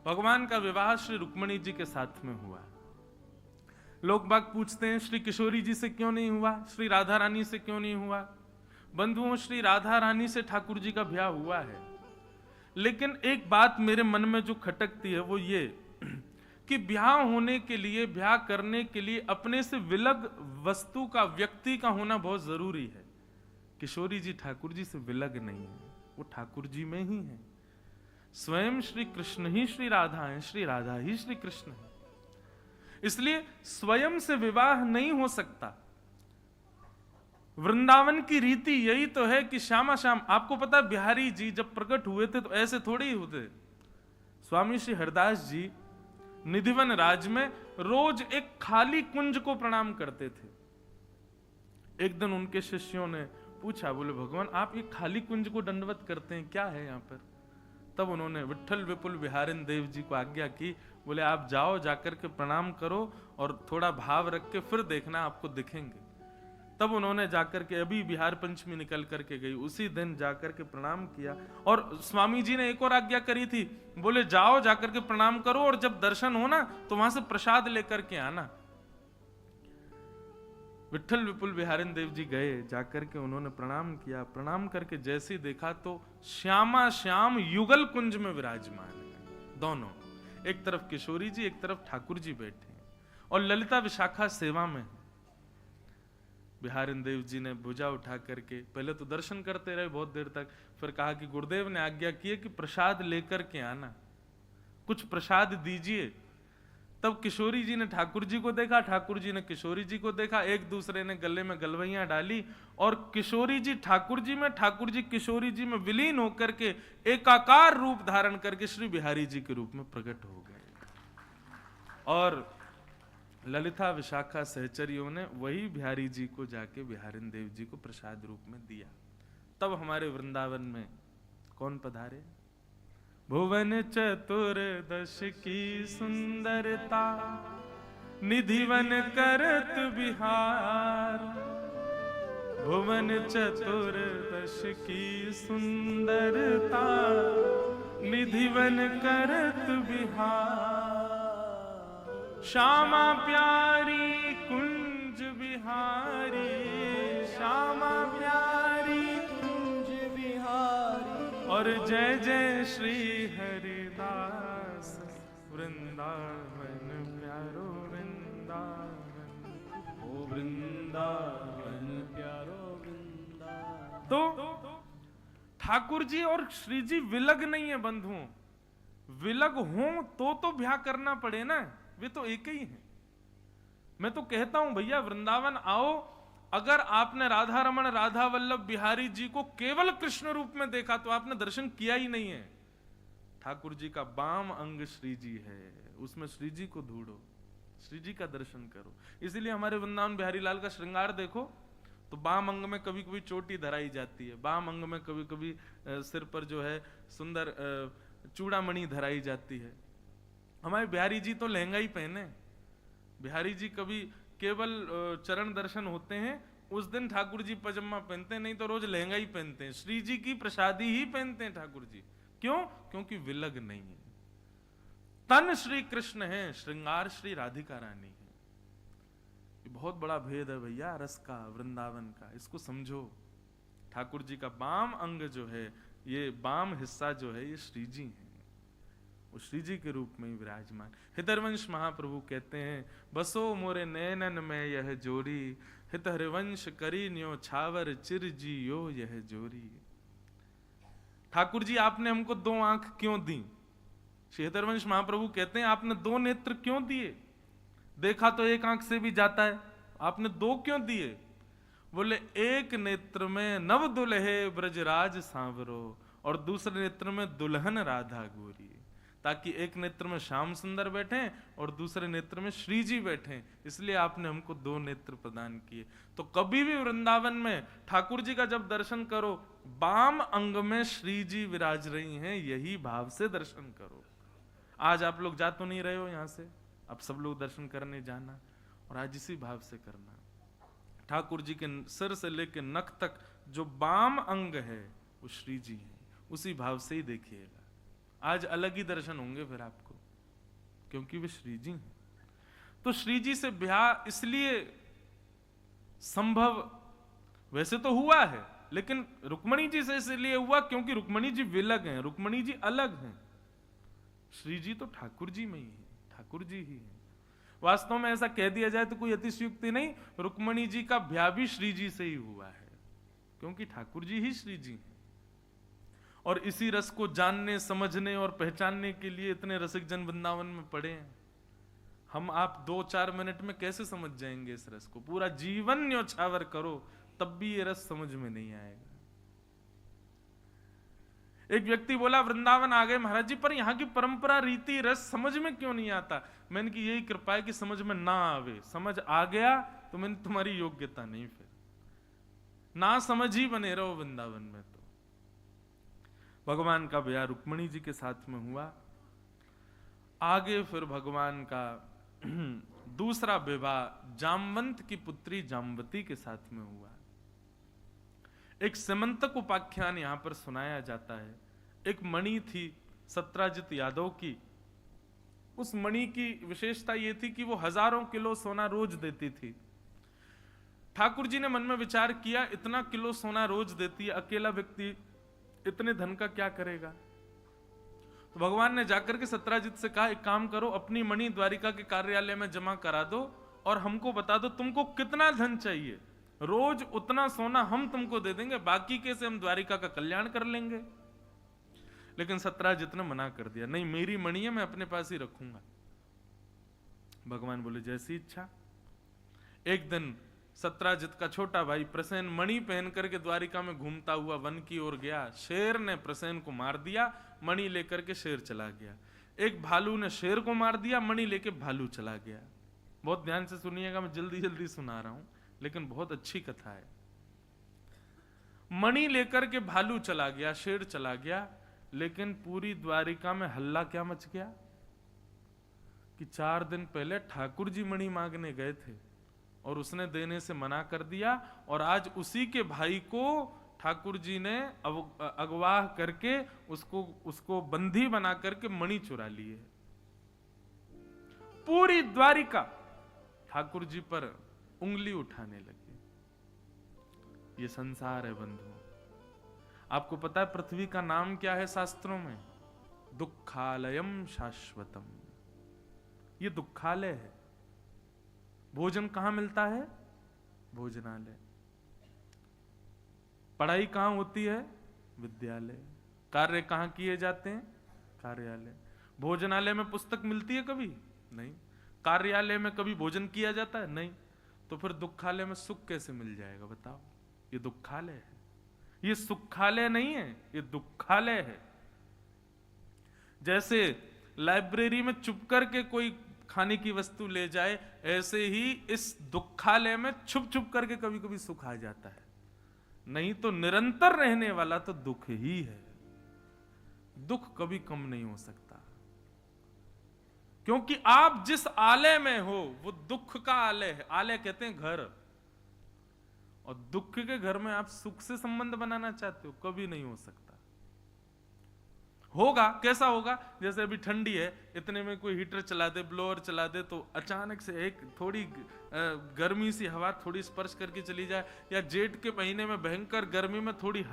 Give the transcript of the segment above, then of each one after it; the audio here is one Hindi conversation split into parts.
भगवान का विवाह श्री रुक्मिणी जी के साथ में हुआ। लोग बाग पूछते हैं श्री किशोरी जी से क्यों नहीं हुआ, श्री राधा रानी से क्यों नहीं हुआ। बंधुओं, श्री राधा रानी से ठाकुर जी का ब्याह हुआ है, लेकिन एक बात मेरे मन में जो खटकती है वो ये कि ब्याह होने के लिए, ब्याह करने के लिए अपने से विलग वस्तु का, व्यक्ति का होना बहुत जरूरी है। किशोरी जी ठाकुर जी से विलग नहीं है, वो ठाकुर जी में ही है। स्वयं श्री कृष्ण ही श्री राधा हैं, श्री राधा ही श्री कृष्ण हैं। इसलिए स्वयं से विवाह नहीं हो सकता। वृंदावन की रीति यही तो है कि श्यामा श्याम, आपको पता बिहारी जी जब प्रकट हुए थे तो ऐसे थोड़े ही होते। स्वामी श्री हरदास जी निधिवन राज में रोज एक खाली कुंज को प्रणाम करते थे। एक दिन उनके शिष्यों ने पूछा, बोले भगवान आप ये खाली कुंज को दंडवत करते हैं, क्या है यहाँ पर? तब उन्होंने विट्ठल विपुल बिहारिन देव जी को आज्ञा की, बोले आप जाओ, जाकर के प्रणाम करो और थोड़ा भाव रख के फिर देखना, आपको दिखेंगे। तब उन्होंने जाकर के, अभी बिहार पंचमी निकल करके गई, उसी दिन जाकर के प्रणाम किया। और स्वामी जी ने एक और आज्ञा करी थी, बोले जाओ जाकर के प्रणाम करो और जब दर्शन हो ना तो वहां से प्रसाद लेकर के आना। विट्ठल विपुल बिहारिन देव जी गए, जाकर के उन्होंने प्रणाम किया। प्रणाम करके जैसे देखा तो श्यामा श्याम युगल कुंज में विराजमान है दोनों, एक तरफ किशोरी जी, एक तरफ ठाकुर जी बैठे और ललिता विशाखा सेवा में। बिहारिन देव जी ने भुजा उठा करके पहले तो दर्शन करते रहे बहुत देर तक, फिर कहा कि गुरुदेव ने आज्ञा की है कि प्रसाद लेकर के आना, कुछ प्रसाद दीजिए। तब किशोरी जी ने ठाकुर जी को देखा, ठाकुर जी ने किशोरी जी को देखा, एक दूसरे ने गले में गलवैयां डाली और किशोरी जी ठाकुर जी में, ठाकुर जी किशोरी जी में विलीन होकर के एकाकार रूप धारण करके श्री बिहारी जी के रूप में प्रकट हो गए। और ललिता विशाखा सहचरियों ने वही बिहारी जी को जाके बिहारिन देव जी को प्रसाद रूप में दिया। तब हमारे वृंदावन में कौन पधारे? भुवन चतुर्दश की सुंदरता, निधिवन करत बिहार। भुवन चतुर्दश की सुंदरता, निधिवन करत बिहार। श्यामा प्यारी कुंज बिहारी, श्यामा प्यारी कुंज बिहारी। और जय जय श्री हरिदास, वृंदावन प्यारो वृंदावन, ओ वृंदावन प्यारो वृंदावन। तो ठाकुर जी और श्री जी विलग नहीं है बंधुओं। विलग हो तो ब्याह करना पड़े ना, वे तो एक ही हैं। मैं तो कहता हूं भैया वृंदावन आओ, अगर आपने राधा रमण, राधा वल्लभ बिहारी जी को केवल कृष्ण रूप में देखा तो आपने दर्शन किया ही नहीं है। ठाकुर जी का बाम अंग श्री जी है, उसमें श्री जी को ढूंढो, श्री जी का दर्शन करो। इसीलिए हमारे वृंदावन बिहारी लाल का श्रृंगार देखो तो बाम अंग में कभी कभी चोटी धराई जाती है, बाम अंग में कभी कभी सिर पर जो है सुंदर चूड़ामणि धराई जाती है। हमारे बिहारी जी तो लहंगा ही पहने। बिहारी जी कभी केवल चरण दर्शन होते हैं उस दिन ठाकुर जी पजामा पहनते हैं, नहीं तो रोज लहंगा ही पहनते हैं। श्री जी की प्रसादी ही पहनते हैं ठाकुर जी। क्यों? क्योंकि विलग नहीं है। तन श्री कृष्ण है, श्रृंगार श्री राधिका रानी है। ये बहुत बड़ा भेद है भैया रस का, वृंदावन का, इसको समझो। ठाकुर जी का बाम अंग जो है, ये बाम हिस्सा जो है, ये श्री जी है, वो श्री जी के रूप में ही विराजमान। हितरवंश महाप्रभु कहते हैं, बसो मोरे नैनन में यह जोरी, हित हरिवंश करी न्यो छावर चिर जी यो यह जोरी। ठाकुर जी आपने हमको दो आंख क्यों दी? श्री हितरवंश महाप्रभु कहते हैं आपने दो नेत्र क्यों दिए? देखा तो एक आंख से भी जाता है, आपने दो क्यों दिए? बोले एक नेत्र में नव दुल्हे ब्रजराज सांवरो और दूसरे नेत्र में दुल्हन राधा गोरी, ताकि एक नेत्र में श्याम सुंदर बैठे और दूसरे नेत्र में श्री जी बैठे। इसलिए आपने हमको दो नेत्र प्रदान किए। तो कभी भी वृंदावन में ठाकुर जी का जब दर्शन करो, बाम अंग में श्री जी विराज रही हैं, यही भाव से दर्शन करो। आज आप लोग जा तो नहीं रहे हो यहां से, अब सब लोग दर्शन करने जाना, और आज इसी भाव से करना। ठाकुर जी के सिर से लेकर नख तक जो बाम अंग है वो श्री जी है, उसी भाव से ही देखिएगा। आज अलग ही दर्शन होंगे फिर आपको, क्योंकि वे श्री जी हैं। तो श्री जी से ब्याह इसलिए संभव वैसे तो हुआ है, लेकिन रुक्मणी जी से इसलिए हुआ क्योंकि रुक्मणी जी विलग हैं, रुक्मणी जी अलग हैं। श्री जी तो ठाकुर जी में ही है, ठाकुर जी ही है। वास्तव में ऐसा कह दिया जाए तो कोई अतिशयोक्ति नहीं, रुक्मणी जी का ब्याह भी श्री जी से ही हुआ है, क्योंकि ठाकुर जी ही श्री जी हैं। और इसी रस को जानने, समझने और पहचानने के लिए इतने रसिक जन वृंदावन में पड़े हैं। हम आप 2-4 मिनट में कैसे समझ जाएंगे इस रस को? पूरा जीवन न्योछावर करो तब भी ये रस समझ में नहीं आएगा। एक व्यक्ति बोला, वृंदावन आ गए महाराज जी, पर यहाँ की परंपरा, रीति, रस समझ में क्यों नहीं आता? मैंने की यही कृपा है कि समझ में ना आवे, समझ आ गया तो मैंने तुम्हारी योग्यता नहीं, फिर ना समझ ही बने रहो वृंदावन में। तो भगवान का ब्याह रुक्मणी जी के साथ में हुआ। आगे फिर भगवान का दूसरा विवाह जामवंत की पुत्री जामवती के साथ में हुआ। एक समंतक उपाख्यान यहां पर सुनाया जाता है। एक मणि थी सत्राजित यादव की। उस मणि की विशेषता यह थी कि वो हजारों किलो सोना रोज देती थी। ठाकुर जी ने मन में विचार किया, इतना किलो सोना रोज देती है, अकेला व्यक्ति इतने धन का क्या करेगा? तो भगवान ने जाकर के सत्राजित से कहा, एक काम करो, अपनी मणि द्वारिका के कार्यालय में जमा करा दो और हमको बता दो तुमको कितना धन चाहिए, रोज उतना सोना हम तुमको दे देंगे, बाकी के से हम द्वारिका का कल्याण कर लेंगे। लेकिन सत्राजित ने मना कर दिया, नहीं मेरी मणि है, मैं अपने पास ही रखूंगा। भगवान बोले जैसी इच्छा। एक दिन सत्राजित का छोटा भाई प्रसेन मणि पहन करके द्वारिका में घूमता हुआ वन की ओर गया। शेर ने प्रसेन को मार दिया, मणि लेकर के शेर चला गया। एक भालू ने शेर को मार दिया, मणि लेके भालू चला गया। बहुत ध्यान से सुनिएगा, मैं जल्दी जल्दी सुना रहा हूं, लेकिन बहुत अच्छी कथा है। मणि लेकर के भालू चला गया, शेर चला गया, लेकिन पूरी द्वारिका में हल्ला क्या मच गया कि 4 दिन पहले ठाकुर जी मणि मांगने गए थे और उसने देने से मना कर दिया, और आज उसी के भाई को ठाकुर जी ने अगवाह करके उसको बंदी बना करके मणि चुरा लिए। पूरी द्वारिका ठाकुर जी पर उंगली उठाने लगी। ये संसार है बंधुओं। आपको पता है पृथ्वी का नाम क्या है शास्त्रों में? दुखालयम शाश्वतम। ये दुखालय है। भोजन कहां मिलता है? भोजनालय। पढ़ाई कहां होती है? विद्यालय। कार्य कहां किए जाते हैं? कार्यालय। भोजनालय में पुस्तक मिलती है कभी? नहीं। कार्यालय में कभी भोजन किया जाता है? नहीं। तो फिर दुखालय में सुख कैसे मिल जाएगा बताओ? ये दुखालय है, ये सुखालय नहीं है, ये दुखालय है। जैसे लाइब्रेरी में चुप करके कोई खाने की वस्तु ले जाए, ऐसे ही इस दुखालय में छुप छुप करके कभी कभी सुख आ जाता है। नहीं तो निरंतर रहने वाला तो दुख ही है। दुख कभी कम नहीं हो सकता, क्योंकि आप जिस आलय में हो वो दुख का आलय है। आलय कहते हैं घर, और दुख के घर में आप सुख से संबंध बनाना चाहते हो? कभी नहीं हो सकता। होगा कैसा होगा? जैसे अभी ठंडी है, इतने में कोई हीटर चला दे, ब्लोअर चला दे, तो अचानक से एक थोड़ी गर्मी सी हवा थोड़ी स्पर्श करके चली जाए, या जेठ के महीने में भयंकर गर्मी में थोड़ी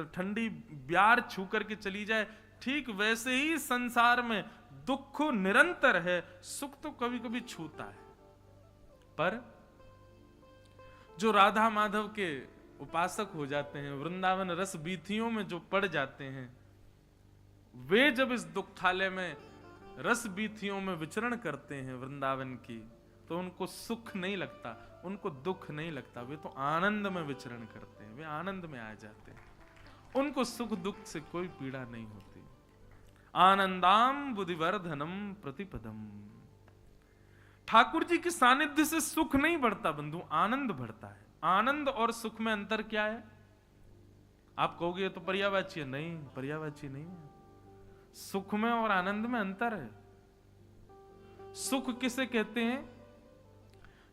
ठंडी ब्यार छू करके चली जाए, ठीक वैसे ही संसार में दुख निरंतर है, सुख तो कभी कभी छूता है। पर जो राधा माधव के उपासक हो जाते हैं, वृंदावन रस बीथियों में जो पड़ जाते हैं, वे जब इस दुखालय में रस बीथियों में विचरण करते हैं वृंदावन की, तो उनको सुख नहीं लगता, उनको दुख नहीं लगता, वे तो आनंद में विचरण करते हैं, वे आनंद में आ जाते हैं। उनको सुख दुख से कोई पीड़ा नहीं होती। आनंदाम बुद्धिवर्धनम प्रतिपदम। ठाकुर जी की सानिध्य से सुख नहीं बढ़ता बंधु, आनंद बढ़ता है। आनंद और सुख में अंतर क्या है? आप कहोगे ये तो पर्यायवाची है। नहीं, पर्यायवाची नहीं है। सुख में और आनंद में अंतर है। सुख किसे कहते हैं?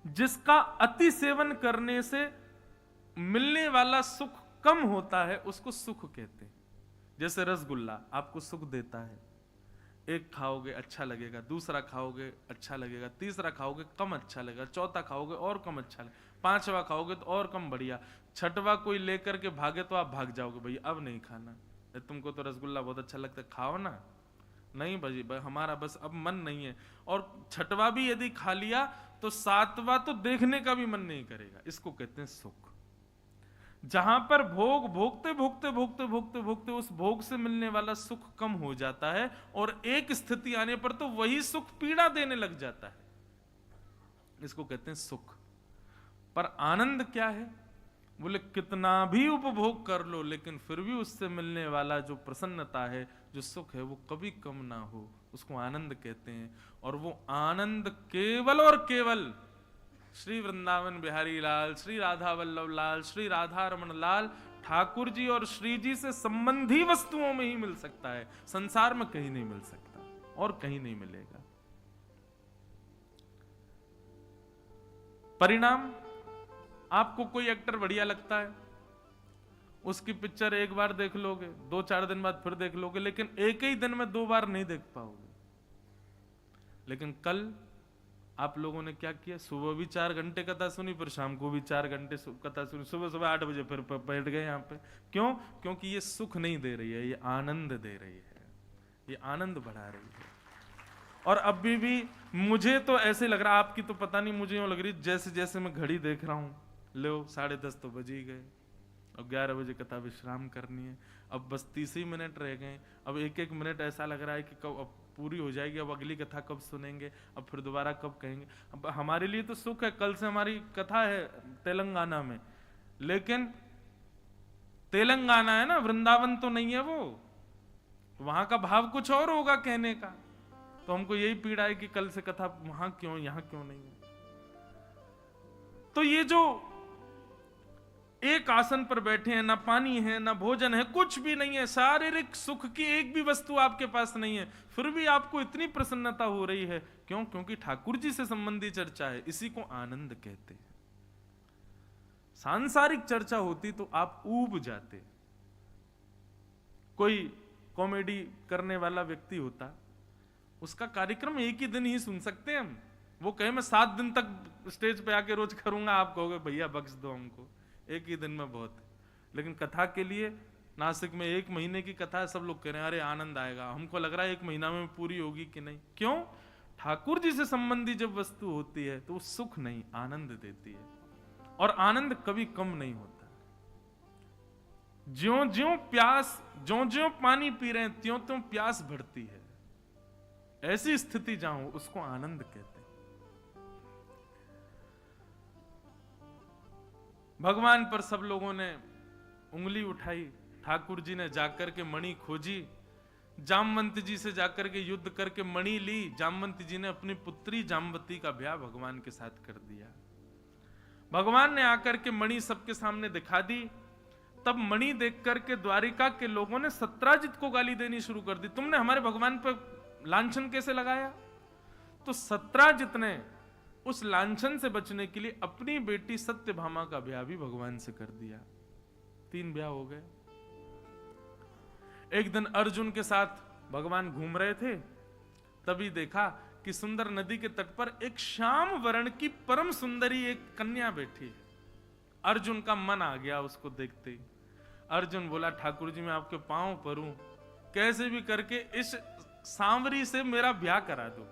जिसका अति सेवन करने से मिलने वाला सुख कम होता है, उसको सुख कहते हैं। जैसे रसगुल्ला आपको सुख देता है, एक खाओगे अच्छा लगेगा, दूसरा खाओगे अच्छा लगेगा, तीसरा खाओगे कम अच्छा लगेगा, चौथा खाओगे और कम अच्छा लगेगा, पांचवा खाओगे तो और कम बढ़िया, छठवा कोई लेकर के भागे तो आप भाग जाओगे, भैया अब नहीं खाना, तुमको तो रसगुल्ला बहुत अच्छा लगता है, खाओ ना, नहीं भाई हमारा बस अब मन नहीं है। और छठवा भी यदि खा लिया तो सातवां तो देखने का भी मन नहीं करेगा। इसको कहते हैं सुख। जहां पर भोग भोगते भोगते भोगते भोगते भोगते उस भोग से मिलने वाला सुख कम हो जाता है, और एक स्थिति आने पर तो वही सुख पीड़ा देने लग जाता है। इसको कहते हैं सुख। पर आनंद क्या है? बोले कितना भी उपभोग कर लो लेकिन फिर भी उससे मिलने वाला जो प्रसन्नता है, जो सुख है, वो कभी कम ना हो, उसको आनंद कहते हैं। और वो आनंद केवल और केवल श्री वृंदावन बिहारी लाल, श्री राधा वल्लभ लाल, श्री राधा रमन लाल ठाकुर जी और श्री जी से संबंधी वस्तुओं में ही मिल सकता है, संसार में कहीं नहीं मिल सकता और कहीं नहीं मिलेगा। परिणाम, आपको कोई एक्टर बढ़िया लगता है, उसकी पिक्चर एक बार देख लोगे, 2-4 दिन बाद फिर देख लोगे, लेकिन एक ही दिन में 2 बार नहीं देख पाओगे। लेकिन कल आप लोगों ने क्या किया? सुबह भी 4 घंटे कथा सुनी, फिर शाम को भी 4 घंटे कथा सुनी, सुबह सुबह 8 बजे फिर बैठ गए यहाँ पे। क्यों? क्योंकि ये सुख नहीं दे रही है, ये आनंद दे रही है, ये आनंद बढ़ा रही है। और अभी भी मुझे तो ऐसे लग रहा, आपकी तो पता नहीं, मुझे यूं लग रही जैसे जैसे मैं घड़ी देख रहा हूं, लो 10:30 तो बज ही गए, अब 11 बजे कथा विश्राम करनी है, अब बस 30 ही मिनट रह गए। अब एक एक मिनट ऐसा लग रहा है कि कब अब पूरी हो जाएगी, अब अगली कथा कब सुनेंगे, अब फिर दोबारा कब कहेंगे। अब हमारे लिए तो सुख है, कल से हमारी कथा है तेलंगाना में, लेकिन तेलंगाना है ना, वृंदावन तो नहीं है वो, वहां का भाव कुछ और होगा कहने का। तो हमको यही पीड़ा है कि कल से कथा वहां क्यों, यहां क्यों नहीं है। तो ये जो एक आसन पर बैठे हैं, ना पानी है ना भोजन है, कुछ भी नहीं है, शारीरिक सुख की एक भी वस्तु आपके पास नहीं है, फिर भी आपको इतनी प्रसन्नता हो रही है, क्यों? क्योंकि ठाकुर जी से संबंधी चर्चा है, इसी को आनंद कहते हैं। सांसारिक चर्चा होती तो आप ऊब जाते। कोई कॉमेडी करने वाला व्यक्ति होता, उसका कार्यक्रम एक ही दिन ही सुन सकते हैं हम। वो कहे मैं 7 दिन तक स्टेज पे आके रोज करूंगा, आप कहोगे भैया बख्श दो हमको, एक ही दिन में बहुत है। लेकिन कथा के लिए नासिक में 1 महीने की कथा है, सब लोग कह रहे हैं अरे आनंद आएगा, हमको लग रहा है 1 महीना में पूरी होगी कि नहीं। क्यों? ठाकुर जी से संबंधी जब वस्तु होती है तो सुख नहीं, आनंद देती है, और आनंद कभी कम नहीं होता। ज्यों ज्यों प्यास, ज्यों ज्यों पानी पी रहे हैं त्यों त्यों प्यास बढ़ती है। ऐसी स्थिति जहां हो उसको आनंद कहते हैं। भगवान पर सब लोगों ने उंगली उठाई, ठाकुर जी ने जाकर के मणि खोजी, जामवंत जी से जाकर के युद्ध करके मणि ली। जामवंत जी ने अपनी पुत्री जामवती का ब्याह भगवान के साथ कर दिया। भगवान ने आकर के मणि सबके सामने दिखा दी। तब मणि देख करके द्वारिका के लोगों ने सत्राजित को गाली देनी शुरू कर दी, तुमने हमारे भगवान पर लांछन कैसे लगाया? तो सत्राजित ने उस लांछन से बचने के लिए अपनी बेटी सत्यभामा का ब्याह भी भगवान से कर दिया। 3 ब्याह हो गए। एक दिन अर्जुन के साथ भगवान घूम रहे थे, तभी देखा कि सुंदर नदी के तट पर एक श्याम वर्ण की परम सुंदरी एक कन्या बैठी है। अर्जुन का मन आ गया उसको देखते ही। अर्जुन बोला ठाकुर जी मैं आपके पांव परूं, कैसे भी करके इस सांवरी से मेरा ब्याह करा दो।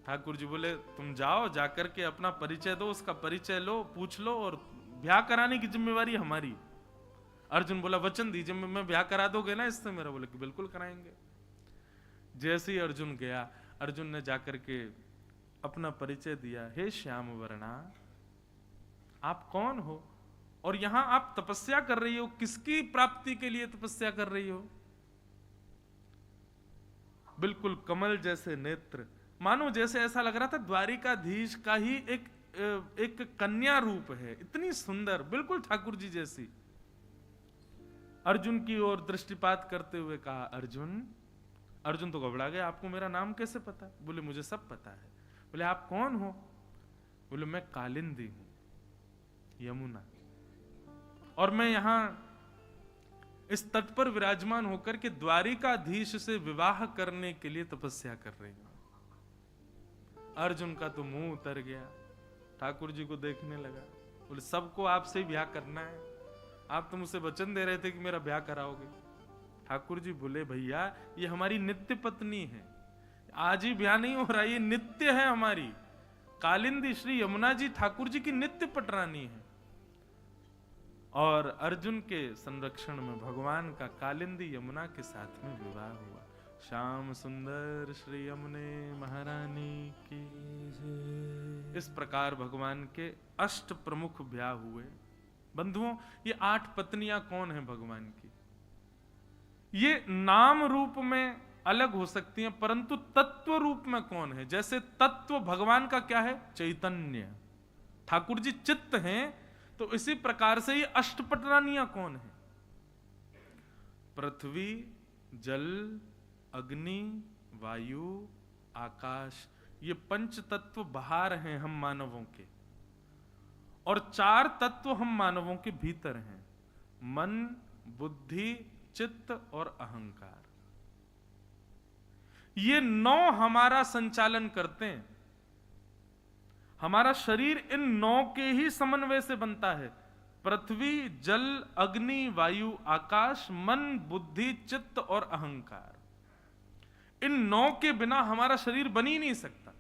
ठाकुर जी बोले तुम जाओ, जाकर के अपना परिचय दो, उसका परिचय लो, पूछ लो, और ब्याह कराने की जिम्मेवारी हमारी। अर्जुन बोला वचन दीजिए मैं ब्याह करा दोगे ना इससे मेरा? बोले कि बिल्कुल कराएंगे। जैसे ही अर्जुन गया, अर्जुन ने जाकर के अपना परिचय दिया, हे श्याम वर्णा आप कौन हो और यहां आप तपस्या कर रही हो, किसकी प्राप्ति के लिए तपस्या कर रही हो? बिल्कुल कमल जैसे नेत्र, मानो जैसे ऐसा लग रहा था द्वारिकाधीश का ही एक कन्या रूप है, इतनी सुंदर, बिल्कुल ठाकुर जी जैसी। अर्जुन की ओर दृष्टिपात करते हुए कहा अर्जुन तो घबरा गया, आपको मेरा नाम कैसे पता? बोले मुझे सब पता है। बोले आप कौन हो? बोले मैं कालिंदी हूं, यमुना, और मैं यहां इस तट पर विराजमान होकर के द्वारिकाधीश से विवाह करने के लिए तपस्या कर रही हूं। अर्जुन का तो मुंह उतर गया, ठाकुर जी को देखने लगा, बोले सबको आपसे ब्याह करना है, आप तो मुझसे वचन दे रहे थे कि मेरा ब्याह कराओगे। ठाकुर जी बोले भैया ये हमारी नित्य पत्नी है, आज ही ब्याह नहीं हो रहा, ये नित्य है हमारी। कालिंदी श्री यमुना जी ठाकुर जी की नित्य पटरानी है। और अर्जुन के संरक्षण में भगवान का कालिंदी यमुना के साथ में विवाह हुआ। श्याम सुंदर श्री यमुने महारानी की जय। इस प्रकार भगवान के 8 प्रमुख ब्याह हुए। बंधुओं, ये 8 पत्नियां कौन है भगवान की? ये नाम रूप में अलग हो सकती हैं, परंतु तत्व रूप में कौन है? जैसे तत्व भगवान का क्या है? चैतन्य। ठाकुर जी चित्त हैं, तो इसी प्रकार से ये अष्टपटरानियां कौन है? पृथ्वी, जल, अग्नि, वायु, आकाश, ये 5 तत्व बाहर हैं हम मानवों के, और 4 तत्व हम मानवों के भीतर हैं, मन, बुद्धि, चित्त और अहंकार। ये 9 हमारा संचालन करते हैं। हमारा शरीर इन 9 के ही समन्वय से बनता है। पृथ्वी, जल, अग्नि, वायु, आकाश, मन, बुद्धि, चित्त और अहंकार। इन 9 के बिना हमारा शरीर बन ही नहीं सकता,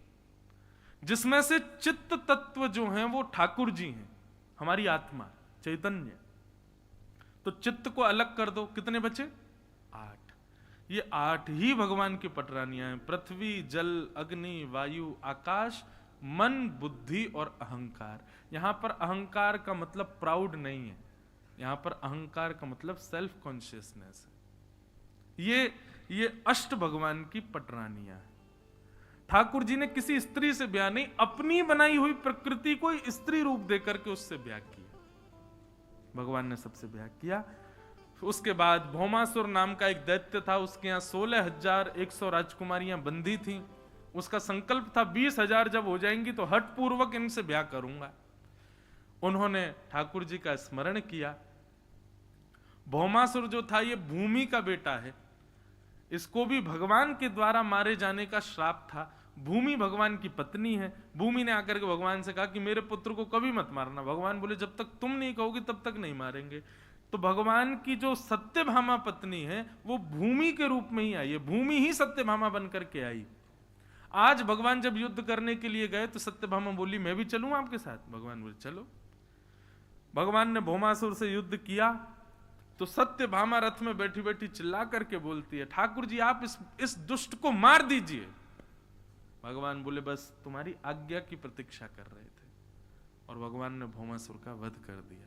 जिसमें से चित्त तत्व जो हैं वो ठाकुर जी हैं, हमारी आत्मा चैतन्य। तो चित्त को अलग कर दो, कितने बचे? 8। ये 8 ही भगवान की पटरानियां हैं। पृथ्वी, जल, अग्नि, वायु, आकाश, मन, बुद्धि और अहंकार। यहां पर अहंकार का मतलब प्राउड नहीं है, यहां पर अहंकार का मतलब सेल्फ कॉन्शियसनेस है। ये अष्ट भगवान की पटरानियां हैं। ठाकुर जी ने किसी स्त्री से ब्याह नहीं, अपनी बनाई हुई प्रकृति को स्त्री रूप देकर के उससे ब्याह किया। भगवान ने सबसे ब्याह किया। उसके बाद भौमासुर नाम का एक दैत्य था, उसके यहाँ 16,100 राजकुमारियां बंदी थीं। उसका संकल्प था 20,000 जब हो जाएंगी तो हठ पूर्वक इनसे ब्याह करूंगा। उन्होंने ठाकुर जी का स्मरण किया। भौमासुर जो था ये भूमि का बेटा है, इसको भी भगवान के द्वारा मारे जाने का श्राप था। भूमि भगवान की पत्नी है। भूमि ने आकर के भगवान से कहा कि मेरे पुत्र को कभी मत मारना। भगवान बोले जब तक तुम नहीं कहोगे तब तक नहीं मारेंगे। तो भगवान की जो सत्यभामा पत्नी है वो भूमि के रूप में ही आई है, भूमि ही सत्यभामा बनकर के आई। आज भगवान जब युद्ध करने के लिए गए तो सत्यभामा बोली मैं भी चलूं आपके साथ। भगवान बोले चलो। भगवान ने भौमासुर से युद्ध किया तो सत्यभामा रथ में बैठी बैठी चिल्ला करके बोलती है ठाकुर जी आप इस दुष्ट को मार दीजिए। भगवान बोले बस तुम्हारी आज्ञा की प्रतीक्षा कर रहे थे, और भगवान ने भौमासुर का वध कर दिया।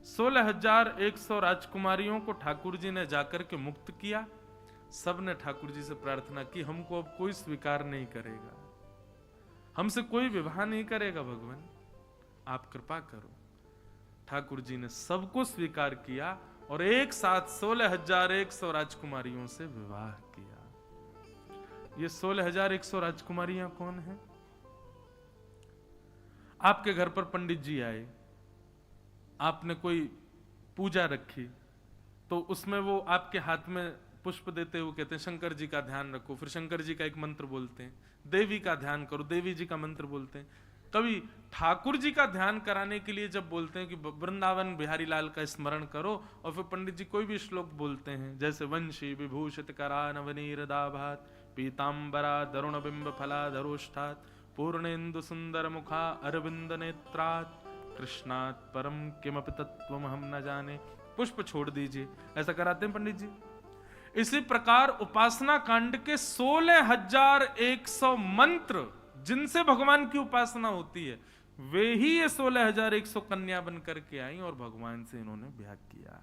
16,100 राजकुमारियों को ठाकुर जी ने जाकर के मुक्त किया। सब ने ठाकुर जी से प्रार्थना की हमको अब कोई स्वीकार नहीं करेगा, हमसे कोई विवाह नहीं करेगा, भगवान आप कृपा करो। ठाकुर जी ने सबको स्वीकार किया और एक साथ 16,100 राजकुमारियों से विवाह किया। ये 16,100 राजकुमारियां कौन हैं? आपके घर पर पंडित जी आए, आपने कोई पूजा रखी तो उसमें वो आपके हाथ में पुष्प देते हुए कहते हैं शंकर जी का ध्यान रखो, फिर शंकर जी का एक मंत्र बोलते हैं। देवी का ध्यान करो, देवी जी का मंत्र बोलते हैं। कभी ठाकुर जी का ध्यान कराने के लिए जब बोलते हैं कि वृंदावन बिहारी लाल का स्मरण करो, और फिर पंडित जी कोई भी श्लोक बोलते हैं जैसे वंशी विभूषित करा नवनीरदाभात पीतांबरा दरुण बिंब फलाधरोष्ठात् पूर्णेन्दु सुंदर मुखा अरविंद नेत्रात् कृष्णात् परम किमपि तत्त्वम हम न जाने। पुष्प छोड़ दीजिए, ऐसा कराते हैं पंडित जी। इसी प्रकार उपासना कांड के 16,100 मंत्र जिनसे भगवान की उपासना होती है, वे ही ये 16,100 कन्या बन करके आई और भगवान से इन्होंने ब्याह किया।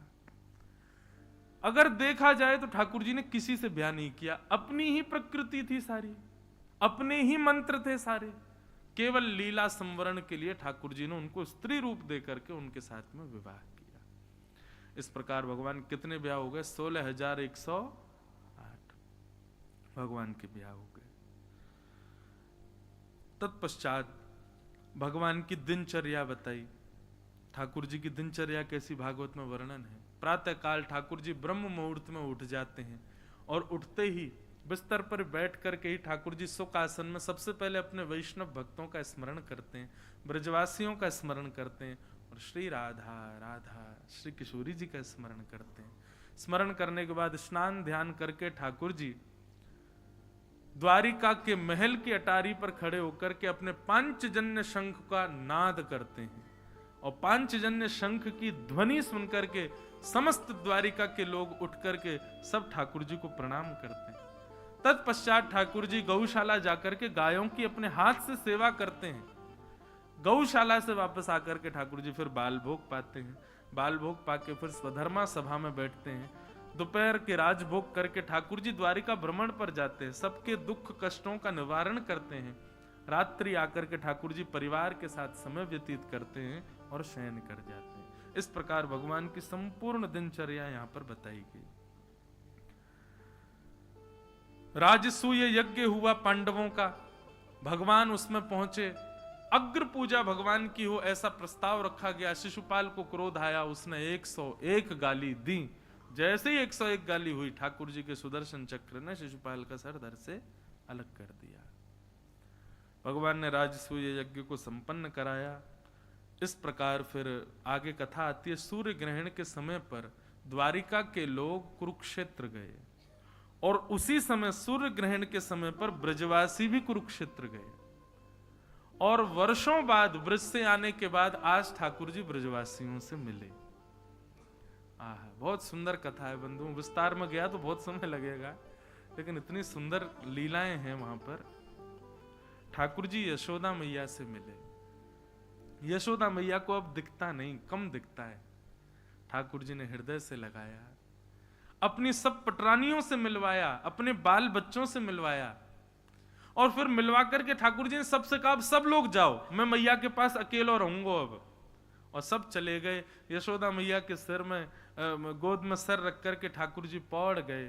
अगर देखा जाए तो ठाकुर जी ने किसी से ब्याह नहीं किया, अपनी ही प्रकृति थी सारी, अपने ही मंत्र थे सारे। केवल लीला संवरण के लिए ठाकुर जी ने उनको स्त्री रूप दे करके उनके साथ में विवाह किया। इस प्रकार भगवान कितने ब्याह हो गए? 16,108 भगवान के ब्याह हो गए। तत्पश्चात भगवान की दिनचर्या बताई। ठाकुर जी की दिनचर्या कैसी भागवत में वर्णन है। प्रातः काल ठाकुर जी ब्रह्म मुहूर्त में उठ जाते हैं और उठते ही बिस्तर पर बैठ करके ही ठाकुर जी सुख आसन में सबसे पहले अपने वैष्णव भक्तों का स्मरण करते हैं, ब्रजवासियों का स्मरण करते हैं और श्री राधा राधा श्री किशोरी जी का स्मरण करते हैं। स्मरण करने के बाद स्नान ध्यान करके ठाकुर जी द्वारिका के महल की अटारी पर खड़े होकर के अपने पांचजन्य शंख का नाद करते हैं और पांचजन्य शंख की ध्वनि सुनकर के समस्त द्वारिका के लोग उठ करके सब ठाकुर जी को प्रणाम करते हैं। तत्पश्चात ठाकुर जी गौशाला जाकर के गायों की अपने हाथ से सेवा करते हैं। गौशाला से वापस आकर के ठाकुर जी फिर बाल भोग पाते हैं, बाल भोग पाके फिर स्वधर्मा सभा में बैठते हैं। दोपहर के राजभोग करके ठाकुर जी द्वारिका भ्रमण पर जाते हैं, सबके दुख कष्टों का निवारण करते हैं। रात्रि आकर के ठाकुर जी परिवार के साथ समय व्यतीत करते हैं और शयन कर जाते हैं। इस प्रकार भगवान की संपूर्ण दिनचर्या यहां पर बताई गई। राजसूय यज्ञ हुआ पांडवों का, भगवान उसमें पहुंचे, अग्र पूजा भगवान की हो ऐसा प्रस्ताव रखा गया। शिशुपाल को क्रोध आया, उसने 101 गाली दी। जैसे ही 101 गाली हुई ठाकुर जी के सुदर्शन चक्र ने शिशुपाल का सर धड़ से अलग कर दिया। भगवान ने राजसूय यज्ञ को संपन्न कराया। इस प्रकार फिर आगे कथा आती है। सूर्य ग्रहण के समय पर द्वारिका के लोग कुरुक्षेत्र गए और उसी समय सूर्य ग्रहण के समय पर ब्रजवासी भी कुरुक्षेत्र गए और वर्षों बाद ब्रज से आने के बाद आज ठाकुर जी ब्रजवासियों से मिले। बहुत सुंदर कथा है बंधुओं, विस्तार में गया तो बहुत समय लगेगा, लेकिन इतनी सुंदर लीलाएं हैं वहां पर। ठाकुर जी यशोदा मैया से मिले। यशोदा मैया को अब दिखता नहीं, कम दिखता है। ठाकुर जी ने हृदय से लगाया, अपनी सब पटरानियों से मिलवाया, अपने बाल बच्चों से मिलवाया और फिर मिलवा करके ठाकुर जी ने सबसे कहा सब लोग जाओ, मैं मैया के पास अकेला रहूंगा अब। और सब चले गए। यशोदा मैया के सिर में गोद में सर रख करके ठाकुर जी पौड़ गए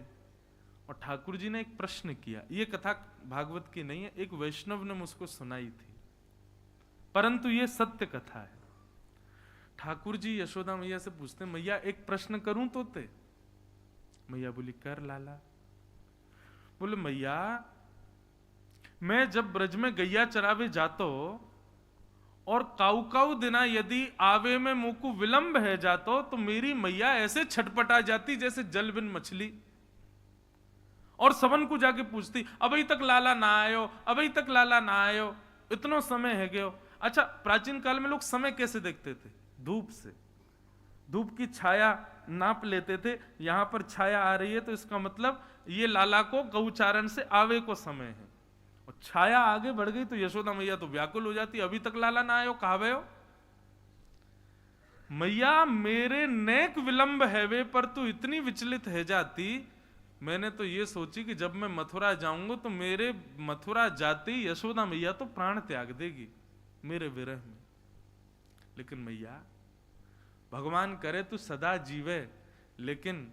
और ठाकुर जी ने एक प्रश्न किया। ये कथा भागवत की नहीं है, एक वैष्णव ने मुझको सुनाई थी, परंतु ये सत्य कथा है। ठाकुर जी यशोदा मैया से पूछते, मैया एक प्रश्न करूं तोते? मैया बोली कर लाला। बोले मैया मैं जब ब्रज में गैया चरावे जातो और काऊ काऊ दिना यदि आवे में मुकु विलंब है जातो तो मेरी मैया ऐसे छटपटा जाती जैसे जल बिन मछली और सबन को जाके पूछती अभी तक लाला ना आयो, अभी तक लाला ना आयो, इतना समय है गयो। अच्छा, प्राचीन काल में लोग समय कैसे देखते थे? धूप से, धूप की छाया नाप लेते थे। यहां पर छाया आ रही है तो इसका मतलब ये लाला को गौचारण से आवे को समय है। और छाया आगे बढ़ गई तो यशोदा मैया तो व्याकुल हो जाती, अभी तक लाला ना आयो, कहावे हो? मैया मेरे नेक विलंब है वे, पर तू इतनी विचलित है जाती। मैंने तो ये सोची कि जब मैं मथुरा जाऊंगा तो मेरे मथुरा जाते ही यशोदा मैया तो प्राण त्याग देगी मेरे विरह में। लेकिन मैया भगवान करे तू सदा जीवे, लेकिन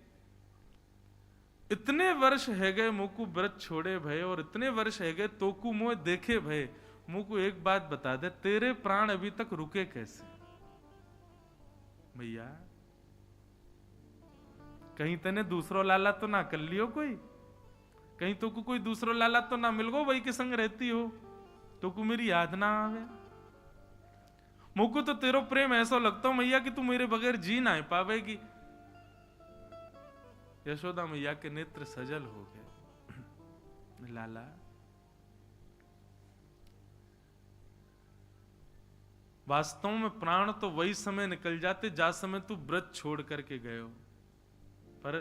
इतने वर्ष है गए मुकु व्रत छोड़े भय और इतने वर्ष है गए तोकू मोह देखे भय। मुकु एक बात बता दे, तेरे प्राण अभी तक रुके कैसे? भैया कहीं तने दूसरो लाला तो ना कर लियो कोई, कहीं तो को कोई दूसरो लाला तो ना मिल गो वही के संग रहती हो तो को मेरी याद ना आवे। मुझको तो तेरो प्रेम ऐसा लगता हो मैया कि तू मेरे बगैर जी ना पावेगी। यशोदा मैया के नेत्र सजल हो गए। लाला वास्तव में प्राण तो वही समय निकल जाते जा समय तू व्रत छोड़ करके गए हो, पर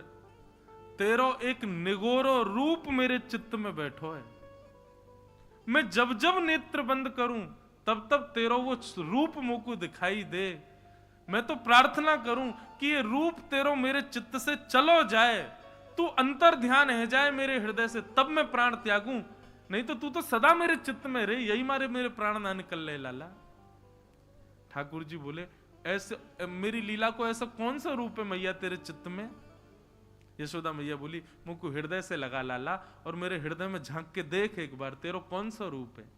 तेरो एक निगोरो रूप मेरे चित्त में बैठो है। मैं जब जब नेत्र बंद करूं तब तब तेरो वो रूप मुझको दिखाई दे। मैं तो प्रार्थना करूं कि ये रूप तेरो मेरे चित्त से चलो जाए, तू अंतर ध्यान है जाए मेरे हृदय से, तब मैं प्राण त्यागूं। नहीं तो तू तो सदा मेरे चित्त में रहे, यही मारे मेरे प्राण ना निकल रहे लाला। ठाकुर जी बोले ऐसे मेरी लीला को ऐसा कौन सा रूप है मैया तेरे चित्त में? यशोदा मैया बोली मुझको हृदय से लगा लाला और मेरे हृदय में झांक के देख एक बार, तेरो कौन सा रूप है?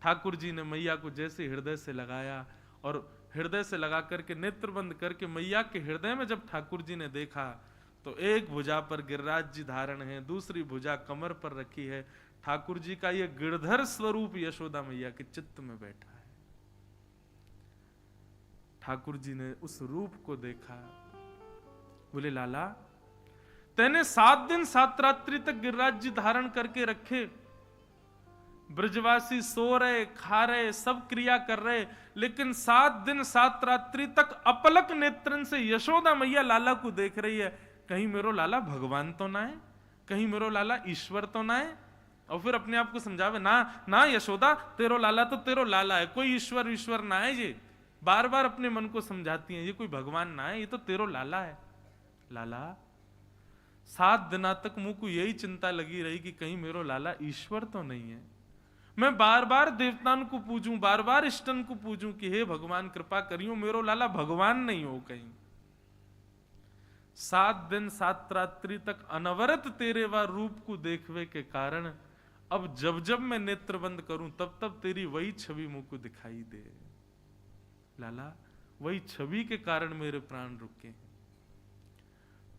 ठाकुर जी ने मैया को जैसे हृदय से लगाया और हृदय से लगा करके नेत्र बंद करके मैया के हृदय में जब ठाकुर जी ने देखा तो एक भुजा पर गिरिराज जी धारण है, दूसरी भुजा कमर पर रखी है। ठाकुर जी का यह गिरधर स्वरूप यशोदा मैया के चित्त में बैठा है। ठाकुर जी ने उस रूप को देखा, बोले लाला तैने 7 दिन 7 रात्रि तक गिरिराज जी धारण करके रखे, ब्रजवासी सो रहे, खा रहे, सब क्रिया कर रहे, लेकिन 7 दिन 7 रात्रि तक अपलक नेत्रन से यशोदा मैया लाला को देख रही है। कहीं मेरो लाला भगवान तो ना है, कहीं मेरो लाला ईश्वर तो ना है। और फिर अपने आप को समझावे, ना ना यशोदा, तेरो लाला तो तेरो लाला है, कोई ईश्वर ईश्वर ना है। ये बार बार अपने मन को समझाती है, ये कोई भगवान ना है, ये तो तेरो लाला है। लाला 7 दिना तक मुंह को यही चिंता लगी रही कि कहीं मेरो लाला ईश्वर तो नहीं है। मैं बार बार देवतान को पूजूं, बार बार इष्टन को पूजूं कि हे भगवान कृपा करियो मेरो लाला भगवान नहीं हो कहीं। 7 दिन 7 रात्रि तक अनवरत तेरे व रूप को देखवे के कारण अब जब जब मैं नेत्र बंद करूं तब तब तेरी वही छवि मुंह को दिखाई दे। लाला वही छवि के कारण मेरे प्राण रुके हैं।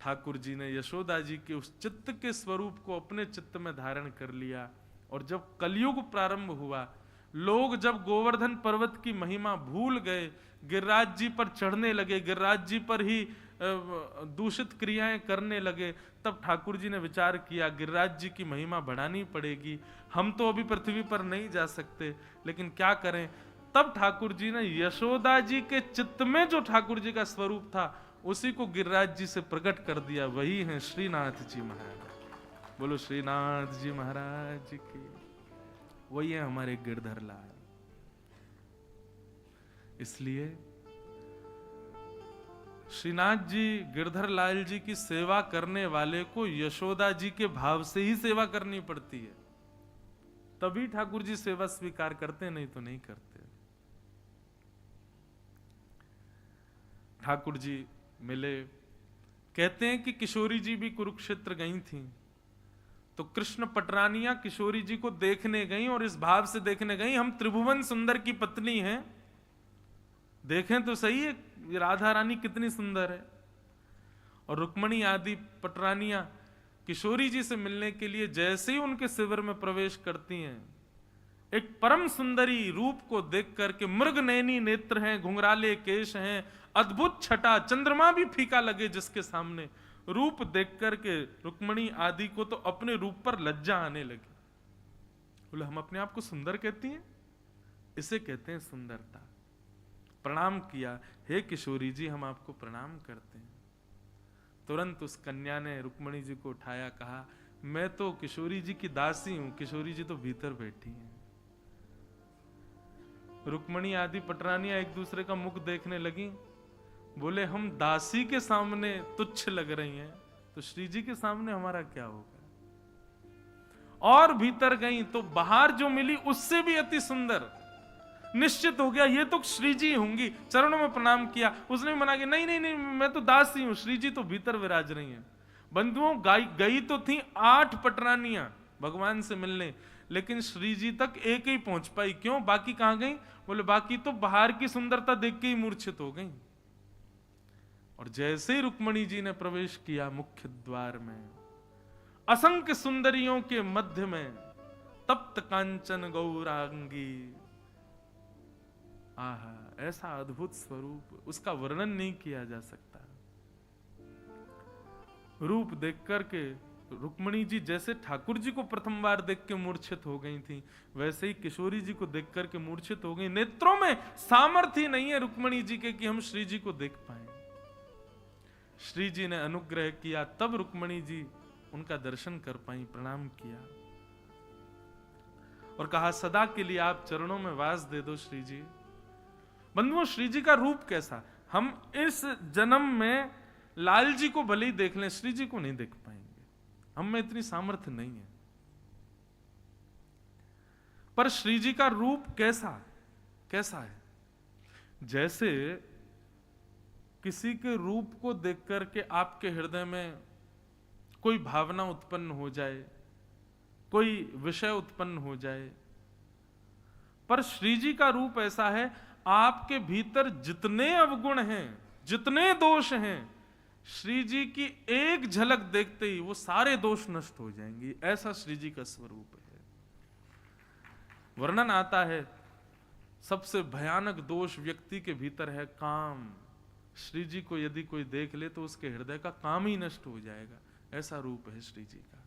ठाकुर जी ने यशोदा जी के उस चित्त के स्वरूप को अपने चित्त में धारण कर लिया। और जब कलयुग प्रारंभ हुआ, लोग जब गोवर्धन पर्वत की महिमा भूल गए, गिरिराज जी पर चढ़ने लगे, गिरिराज जी पर ही दूषित क्रियाएं करने लगे, तब ठाकुर जी ने विचार किया गिरिराज जी की महिमा बढ़ानी पड़ेगी। हम तो अभी पृथ्वी पर नहीं जा सकते, लेकिन क्या करें। तब ठाकुर जी ने यशोदा जी के चित्त में जो ठाकुर जी का स्वरूप था उसी को गिरिराज जी से प्रकट कर दिया। वही है श्रीनाथ जी महाराज। बोलो श्रीनाथ जी महाराज की। वही है हमारे गिरधर लाल। इसलिए श्रीनाथ जी गिरधर लाल जी की सेवा करने वाले को यशोदा जी के भाव से ही सेवा करनी पड़ती है, तभी ठाकुर जी सेवा स्वीकार करते, नहीं तो नहीं करते। ठाकुर जी मिले, कहते हैं कि किशोरी जी भी कुरुक्षेत्र गई थीं, तो कृष्ण पटरानिया किशोरी जी को देखने गई और इस भाव से देखने गई, हम त्रिभुवन सुंदर की पत्नी हैं, देखें तो सही है राधा रानी कितनी सुंदर है। और रुक्मणी आदि पटरानिया किशोरी जी से मिलने के लिए जैसे ही उनके शिविर में प्रवेश करती हैं, एक परम सुंदरी रूप को देख करके, मृग नैनी नेत्र हैं, घुंघराले केश हैं, अद्भुत छटा, चंद्रमा भी फीका लगे जिसके सामने, रूप देख करके रुक्मणी आदि को तो अपने रूप पर लज्जा आने लगी। बोले हम अपने आप को सुंदर कहती हैं, इसे कहते हैं सुंदरता। प्रणाम किया, हे किशोरी जी हम आपको प्रणाम करते हैं। तुरंत उस कन्या ने रुक्मणी जी को उठाया, कहा मैं तो किशोरी जी की दासी हूं, किशोरी जी तो भीतर बैठी हैं। रुक्मणी आदि पटरानियां एक दूसरे का मुख देखने लगी, बोले हम दासी के सामने तुच्छ लग रही हैं, तो श्री जी के सामने हमारा क्या होगा। और भीतर गई तो बाहर जो मिली उससे भी अति सुंदर। निश्चित हो गया ये तो श्री जी होंगी, चरणों में प्रणाम किया। उसने भी मना किया, नहीं नहीं नहीं मैं तो दासी हूं, श्री जी तो भीतर विराज रही हैं। बंधुओं गई तो थी 8 पटरानियां भगवान से मिलने, लेकिन श्री जी तक एक ही पहुंच पाई। क्यों, बाकी कहां गई? बोले बाकी तो बाहर की सुंदरता देख के ही मूर्छित हो गई। और जैसे ही रुक्मणी जी ने प्रवेश किया मुख्य द्वार में, असंख्य सुंदरियों के मध्य में तप्त कांचन गौरांगी, आहा ऐसा अद्भुत स्वरूप, उसका वर्णन नहीं किया जा सकता। रूप देख करके रुक्मणी जी जैसे ठाकुर जी को प्रथम बार देख के मूर्छित हो गई थी, वैसे ही किशोरी जी को देख करके मूर्छित हो गई। नेत्रों में सामर्थ्य नहीं है रुक्मणी जी के कि हम श्री जी को देख पाए। श्री जी ने अनुग्रह किया, तब रुक्मणी जी उनका दर्शन कर पाई, प्रणाम किया और कहा सदा के लिए आप चरणों में वास दे दो श्री जी। बंधुओं श्री जी का रूप कैसा, हम इस जन्म में लाल जी को भले ही देख लें, श्री जी को नहीं देख पाएंगे, हम में इतनी सामर्थ्य नहीं है। पर श्री जी का रूप कैसा है? जैसे किसी के रूप को देख करके आपके हृदय में कोई भावना उत्पन्न हो जाए, कोई विषय उत्पन्न हो जाए, पर श्री जी का रूप ऐसा है, आपके भीतर जितने अवगुण हैं, जितने दोष हैं, श्री जी की एक झलक देखते ही वो सारे दोष नष्ट हो जाएंगे। ऐसा श्री जी का स्वरूप है। वर्णन आता है सबसे भयानक दोष व्यक्ति के भीतर है काम। श्री जी को यदि कोई देख ले तो उसके हृदय का काम ही नष्ट हो जाएगा। ऐसा रूप है श्री जी का।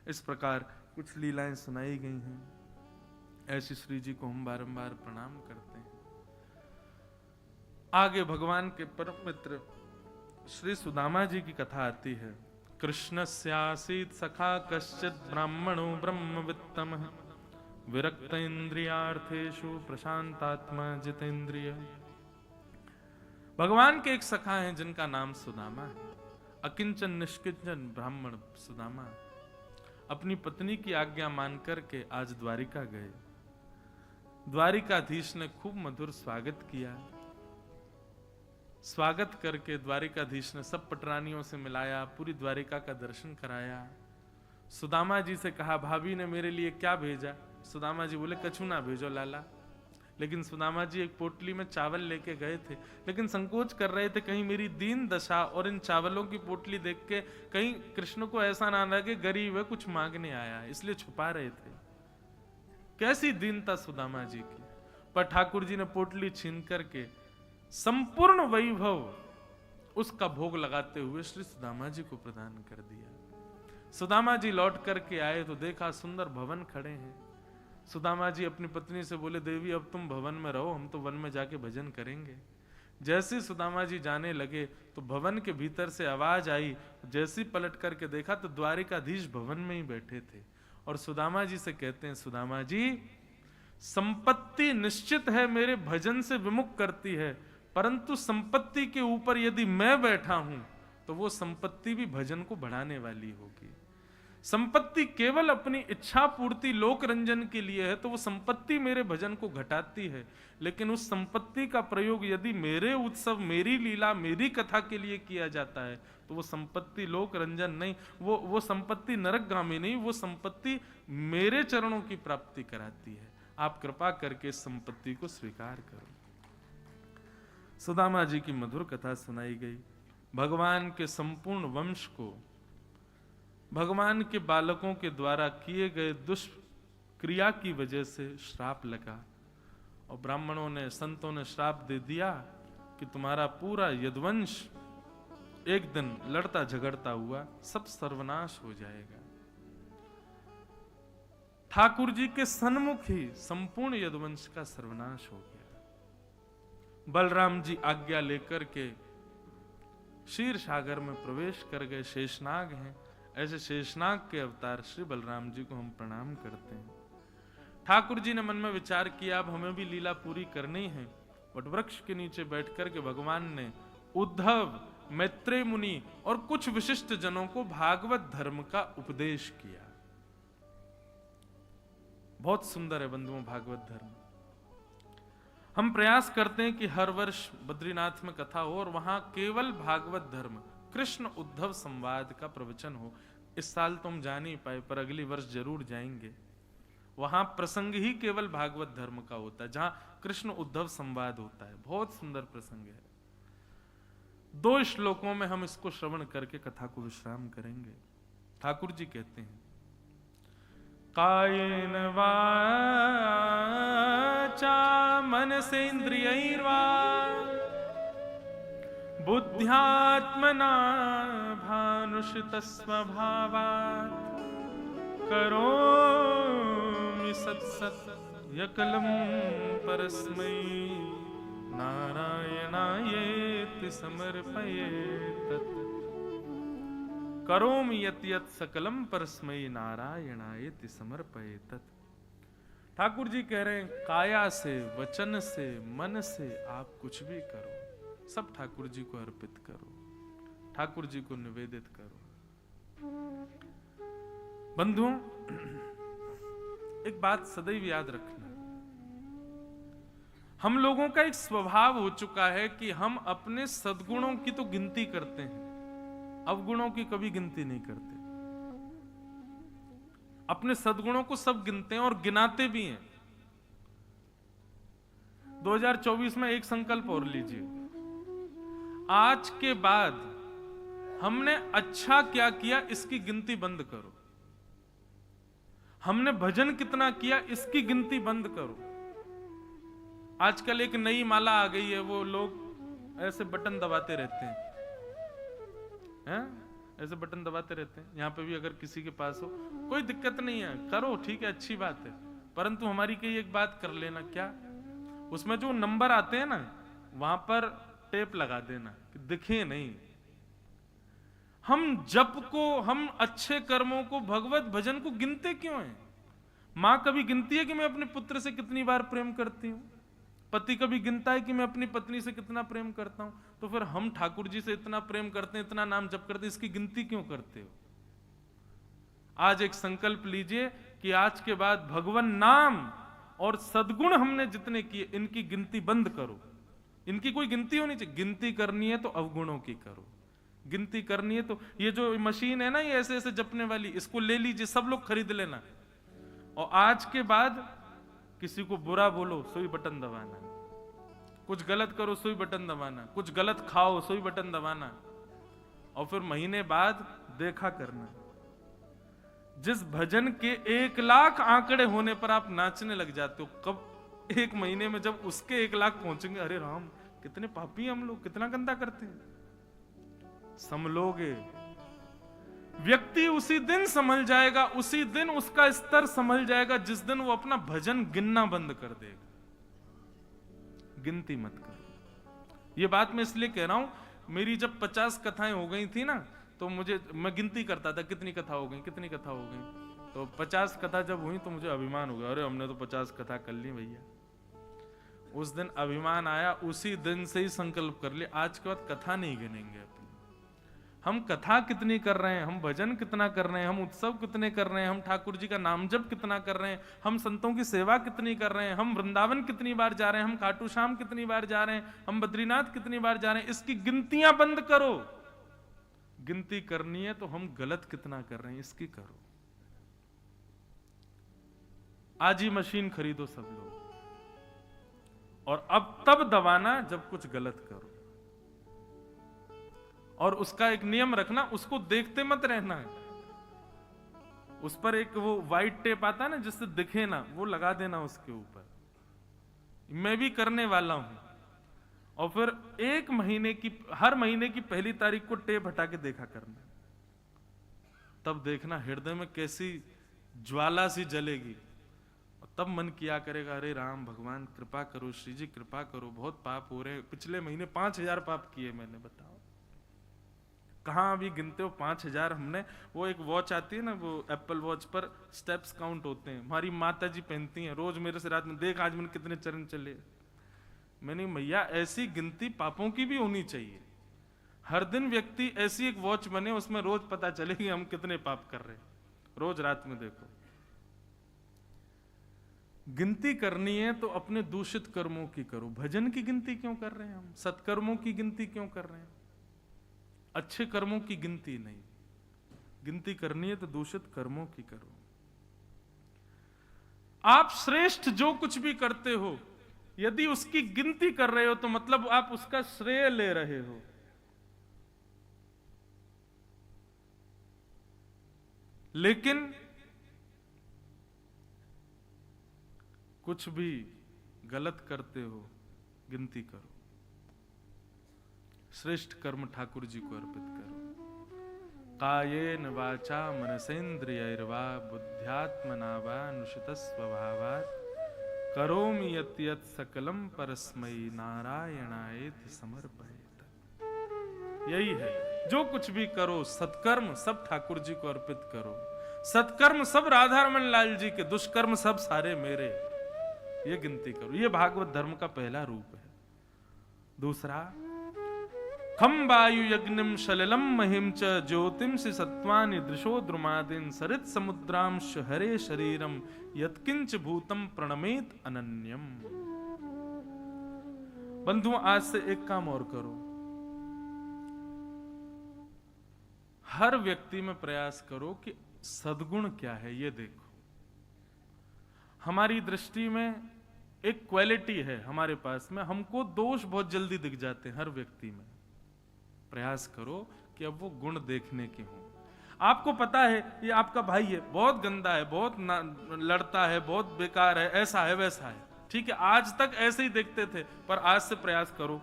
इस प्रकार कुछ लीलाएं सुनाई गई हैं। ऐसी श्री जी को हम बारंबार प्रणाम करते हैं। आगे भगवान के परम मित्र श्री सुदामा जी की कथा आती है। कृष्णस्यासीत् सखा कश्चित् ब्राह्मणो ब्रह्मवित्तमः विरक्त इंद्रियार्थेषु प्रशांतात्मा जितेंद्रिय। भगवान के एक सखा हैं जिनका नाम सुदामा है। अकिंचन निष्किंचन ब्राह्मण सुदामा अपनी पत्नी की आज्ञा मान करके आज द्वारिका गए। द्वारिकाधीश ने खूब मधुर स्वागत किया। स्वागत करके द्वारिकाधीश ने सब पटरानियों से मिलाया, पूरी द्वारिका का दर्शन कराया। सुदामा जी से कहा, भाभी ने मेरे लिए क्या भेजा? सुदामा जी बोले, कछु ना भेजो लाला। लेकिन सुदामा जी एक पोटली में चावल लेके गए थे, लेकिन संकोच कर रहे थे कहीं मेरी दीन दशा और इन चावलों की पोटली देख के कहीं कृष्ण को ऐसा ना लगे गरीब है कुछ मांगने आया, इसलिए छुपा रहे थे। कैसी दीनता सुदामा जी की। पर ठाकुर जी ने पोटली छीन करके संपूर्ण वैभव उसका भोग लगाते हुए श्री सुदामा जी को प्रदान कर दिया। सुदामा जी लौट करके आए तो देखा सुंदर भवन खड़े हैं। सुदामा जी अपनी पत्नी से बोले, देवी अब तुम भवन में रहो, हम तो वन में जाके भजन करेंगे। जैसे सुदामा जी जाने लगे तो भवन के भीतर से आवाज आई। जैसे पलट करके देखा तो द्वारिकाधीश भवन में ही बैठे थे और सुदामा जी से कहते हैं, सुदामा जी संपत्ति निश्चित है मेरे भजन से विमुख करती है, परंतु संपत्ति के ऊपर यदि मैं बैठा हूं तो वो संपत्ति भी भजन को बढ़ाने वाली होगी। संपत्ति केवल अपनी इच्छा पूर्ति लोक रंजन के लिए है तो वो संपत्ति मेरे भजन को घटाती है, लेकिन उस संपत्ति का प्रयोग यदि मेरे उत्सव, मेरी लीला, मेरी कथा के लिए किया जाता है तो वो संपत्ति लोक रंजन नहीं, वो संपत्ति नरकगामी नहीं, वो संपत्ति मेरे चरणों की प्राप्ति कराती है। आप कृपा करके इस संपत्ति को स्वीकार करो। सुदामा जी की मधुर कथा सुनाई गई। भगवान के संपूर्ण वंश को भगवान के बालकों के द्वारा किए गए दुष्क्रिया की वजह से श्राप लगा और ब्राह्मणों ने, संतों ने श्राप दे दिया कि तुम्हारा पूरा यदुवंश एक दिन लड़ता झगड़ता हुआ सब सर्वनाश हो जाएगा। ठाकुर जी के सन्मुख ही संपूर्ण यदुवंश का सर्वनाश हो गया। बलराम जी आज्ञा लेकर के क्षीर सागर में प्रवेश कर गए। शेषनाग हैं, ऐसे शेषनाग के अवतार श्री बलराम जी को हम प्रणाम करते हैं। ठाकुर जी ने मन में विचार किया अब हमें भी लीला पूरी करनी है। वटवृक्ष के नीचे बैठकर के भगवान ने उद्धव, मैत्रेय मुनि और कुछ विशिष्ट जनों को भागवत धर्म का उपदेश किया। बहुत सुंदर है बंधुओं भागवत धर्म। हम प्रयास करते हैं कि हर वर्ष बद्रीनाथ में कथा हो और वहां केवल भागवत धर्म, कृष्ण उद्धव संवाद का प्रवचन हो। इस साल तो हम जा नहीं पाए पर अगली वर्ष जरूर जाएंगे। वहां प्रसंग ही केवल भागवत धर्म का होता है, जहां कृष्ण उद्धव संवाद होता है। बहुत सुंदर प्रसंग है। 2 श्लोकों में हम इसको श्रवण करके कथा को विश्राम करेंगे। ठाकुर जी कहते हैं, कायेन वाचा मनसेन्द्रियैर्वा बुद्ध्यात्मना भानुषितस्वभावात् करोमि सत्सत्यकलं परस्मै नारायणायेति समर्पयेतत्। करोमि यत् यत् सकलम परस्मै नारायणायेति समर्पयेतत्। ठाकुर जी कह रहे हैं काया से, वचन से, मन से आप कुछ भी करो, सब ठाकुर जी को अर्पित करो, ठाकुर जी को निवेदित करो। बंधुओं, एक बात सदैव याद रखना, हम लोगों का एक स्वभाव हो चुका है कि हम अपने सद्गुणों की तो गिनती करते हैं, अवगुणों की कभी गिनती नहीं करते। अपने सद्गुणों को सब गिनते हैं और गिनाते भी हैं। 2024 में एक संकल्प और लीजिए, आज के बाद हमने अच्छा क्या किया इसकी गिनती बंद करो, हमने भजन कितना किया इसकी गिनती बंद करो। आजकल एक नई माला आ गई है, वो लोग ऐसे बटन दबाते रहते हैं, ऐसे बटन दबाते रहते हैं। यहां पे भी अगर किसी के पास हो कोई दिक्कत नहीं है, करो, ठीक है, अच्छी बात है, परंतु हमारी कई एक बात कर लेना, क्या उसमें जो नंबर आते हैं ना वहां पर टेप लगा देना कि दिखे नहीं। हम जप को, हम अच्छे कर्मों को, भगवत भजन को गिनते क्यों हैं? मां कभी गिनती है कि मैं अपने पुत्र से कितनी बार प्रेम करती हूं? पति कभी गिनता है कि मैं अपनी पत्नी से कितना प्रेम करता हूं? तो फिर हम ठाकुर जी से इतना प्रेम करते हैं, इतना नाम जप करते हैं, इसकी गिनती क्यों करते हो? आज एक संकल्प लीजिए कि आज के बाद भगवान नाम और सद्गुण हमने जितने किए इनकी गिनती बंद करो। इनकी कोई गिनती होनी चाहिए। गिनती करनी है तो अवगुणों की करो, गिनती करनी है तो ये जो मशीन है ना, ये ऐसे ऐसे जपने वाली, इसको ले लीजिए, सब लोग खरीद लेना। और आज के बाद किसी को बुरा बोलो सुई बटन दबाना, कुछ गलत करो सुई बटन दबाना, कुछ गलत खाओ सुई बटन दबाना, और फिर महीने बाद देखा करना। जिस भजन के 1 लाख आंकड़े होने पर आप नाचने लग जाते हो, कब 1 महीने में जब उसके 1 लाख पहुंचेंगे, अरे राम कितने पापी हम लोग, कितना गंदा करते हैं। समलोगे व्यक्ति उसी दिन समझ जाएगा, उसी दिन उसका स्तर समझ जाएगा जिस दिन वो अपना भजन गिनना बंद कर देगा। गिनती मत करो। ये बात मैं इसलिए कह रहा हूं, मेरी जब 50 कथाएं हो गई थी ना, तो मैं गिनती करता था कितनी कथा हो गई, कितनी कथा हो गई। तो 50 कथा जब हुई तो मुझे अभिमान हो गया, अरे हमने तो 50 कथा कर ली भैया। उस दिन अभिमान आया, उसी दिन से ही संकल्प कर लिया, आज के बाद कथा नहीं गिनेंगे अपनी। हम कथा कितनी कर रहे हैं, हम भजन कितना कर रहे हैं, हम उत्सव कितने कर रहे हैं, हम ठाकुर जी का नाम जप कितना कर रहे हैं, हम संतों की सेवा कितनी कर रहे हैं, हम वृंदावन कितनी बार जा रहे हैं, हम खाटू श्याम कितनी बार जा रहे हैं, हम बद्रीनाथ कितनी बार जा रहे हैं, इसकी गिनतियां बंद करो। गिनती करनी है तो हम गलत कितना कर रहे हैं इसकी करो। आज ही मशीन खरीदो सब लोग, और अब तब दबाना जब कुछ गलत करो, और उसका एक नियम रखना, उसको देखते मत रहना है। उस पर एक वो व्हाइट टेप आता है ना जिससे दिखे ना, वो लगा देना उसके ऊपर। मैं भी करने वाला हूं। और फिर हर महीने की पहली तारीख को टेप हटा के देखा करना, तब देखना हृदय में कैसी ज्वाला सी जलेगी, और तब मन किया करेगा, अरे राम भगवान कृपा करो, श्री जी कृपा करो, बहुत पाप हो रहे हैं। पिछले महीने 5000 पाप किए मैंने, बताओ कहां अभी गिनते हो 5000? हमने वो एक वॉच आती है ना, वो एप्पल वॉच पर स्टेप्स काउंट होते हैं, हमारी माता जी पहनती हैं रोज मेरे से, रात में देख आज मैंने कितने चरण चले। मैंने भैया ऐसी गिनती पापों की भी होनी चाहिए। हर दिन व्यक्ति ऐसी एक वॉच बने, उसमें रोज पता चले कि हम कितने पाप कर रहे हैं, रोज रात में देखो। गिनती करनी है तो अपने दूषित कर्मों की करो। भजन की गिनती क्यों कर रहे हैं हम? सत्कर्मों की गिनती क्यों कर रहे हैं? अच्छे कर्मों की गिनती नहीं। गिनती करनी है तो दूषित कर्मों की करो। आप श्रेष्ठ जो कुछ भी करते हो, यदि उसकी गिनती कर रहे हो तो मतलब आप उसका श्रेय ले रहे हो। लेकिन कुछ भी गलत करते हो, गिनती करो। श्रेष्ठ कर्म ठाकुर जी को अर्पित करो। कायेन वाचा मनसेन्द्रियैर्वा बुद्ध्यात्मना वा नुषित स्वभावात् करोमि यत् यत् सकलम परस्मै नारायणायेति समर्पयेत्। यही है, जो कुछ भी करो सत्कर्म सब ठाकुर जी को अर्पित करो। सत्कर्म सब राधा रमन लाल जी के, दुष्कर्म सब सारे मेरे। ये गिनती करो। ये भागवत धर्म का पहला रूप है। दूसरा, खम वायु यज्ञम शलिलम महिम च ज्योतिम से सत्वानि दृशो द्रुमादिन सरित समुद्रांश हरे शरीरम यत्किंच भूतम प्रणमेत अनन्यम। बंधुओं, आज से एक काम और करो। हर व्यक्ति में प्रयास करो कि सद्गुण क्या है ये देखो। हमारी दृष्टि में एक क्वालिटी है हमारे पास में, हमको दोष बहुत जल्दी दिख जाते हैं हर व्यक्ति में। प्रयास करो कि अब वो गुण देखने के हों। आपको पता है ये आपका भाई है, बहुत गंदा है, बहुत लड़ता है, बहुत बेकार है, ऐसा है वैसा है, ठीक है, आज तक ऐसे ही देखते थे, पर आज से प्रयास करो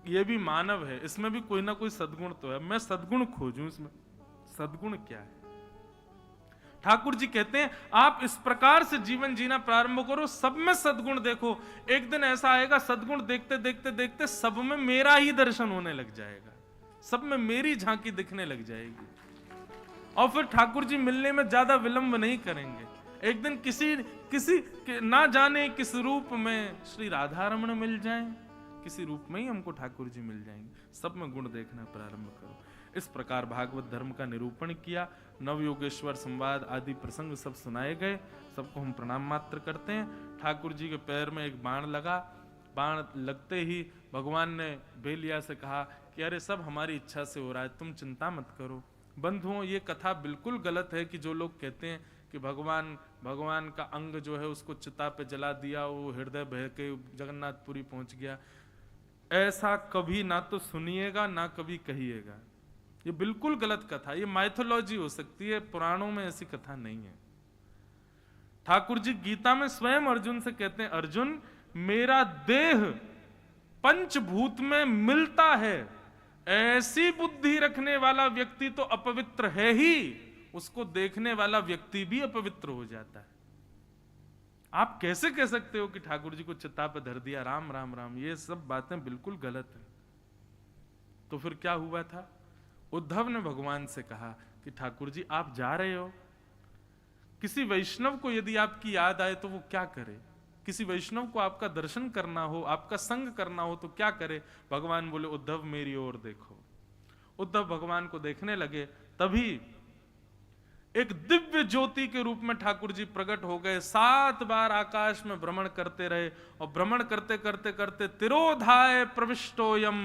ये भी मानव है, इसमें भी कोई ना कोई सद्गुण तो है, मैं सद्गुण खोजूं, इसमें सद्गुण क्या है। ठाकुर जी कहते हैं आप इस प्रकार से जीवन जीना प्रारंभ करो, सब में सद्गुण देखो, एक दिन ऐसा आएगा सद्गुण देखते देखते देखते सब में मेरा ही दर्शन होने लग जाएगा, सब में मेरी झांकी दिखने लग जाएगी, और फिर ठाकुर जी मिलने में ज्यादा विलंब नहीं करेंगे। एक दिन किसी ना जाने किस रूप में श्री राधा रमण मिल जाएं, किसी रूप में ही हमको ठाकुर जी मिल जाएंगे, सब में गुण देखना प्रारंभ करो। इस प्रकार भागवत धर्म का निरूपण किया, नवयोगेश्वर संवाद आदि प्रसंग सब सुनाए गए, सबको हम प्रणाम मात्र करते हैं। ठाकुर जी के पैर में एक बाण लगा, बाण लगते ही भगवान ने बेलिया से कहा कि अरे सब हमारी इच्छा से हो रहा है, तुम चिंता मत करो। बंधुओं, ये कथा बिल्कुल गलत है कि जो लोग कहते हैं कि भगवान का अंग जो है उसको चिता पे जला दिया, वो हृदय बह के जगन्नाथपुरी पहुंच गया, ऐसा कभी ना तो सुनिएगा ना कभी कहिएगा, ये बिल्कुल गलत कथा, ये माइथोलॉजी हो सकती है, पुराणों में ऐसी कथा नहीं है। ठाकुर जी गीता में स्वयं अर्जुन से कहते हैं, अर्जुन मेरा देह पंचभूत में मिलता है, ऐसी बुद्धि रखने वाला व्यक्ति तो अपवित्र है ही, उसको देखने वाला व्यक्ति भी अपवित्र हो जाता है। आप कैसे कह सकते हो कि ठाकुर जी को चिता पे धर दिया, राम राम राम, ये सब बातें बिल्कुल गलत है। तो फिर क्या हुआ था, उद्धव ने भगवान से कहा कि ठाकुर जी आप जा रहे हो, किसी वैष्णव को यदि आपकी याद आए तो वो क्या करे, किसी वैष्णव को आपका दर्शन करना हो, आपका संग करना हो तो क्या करे। भगवान बोले उद्धव मेरी ओर देखो। उद्धव भगवान को देखने लगे, तभी एक दिव्य ज्योति के रूप में ठाकुर जी प्रकट हो गए, 7 बार आकाश में भ्रमण करते रहे, और भ्रमण करते करते करते तिरोधाय प्रविष्टोयम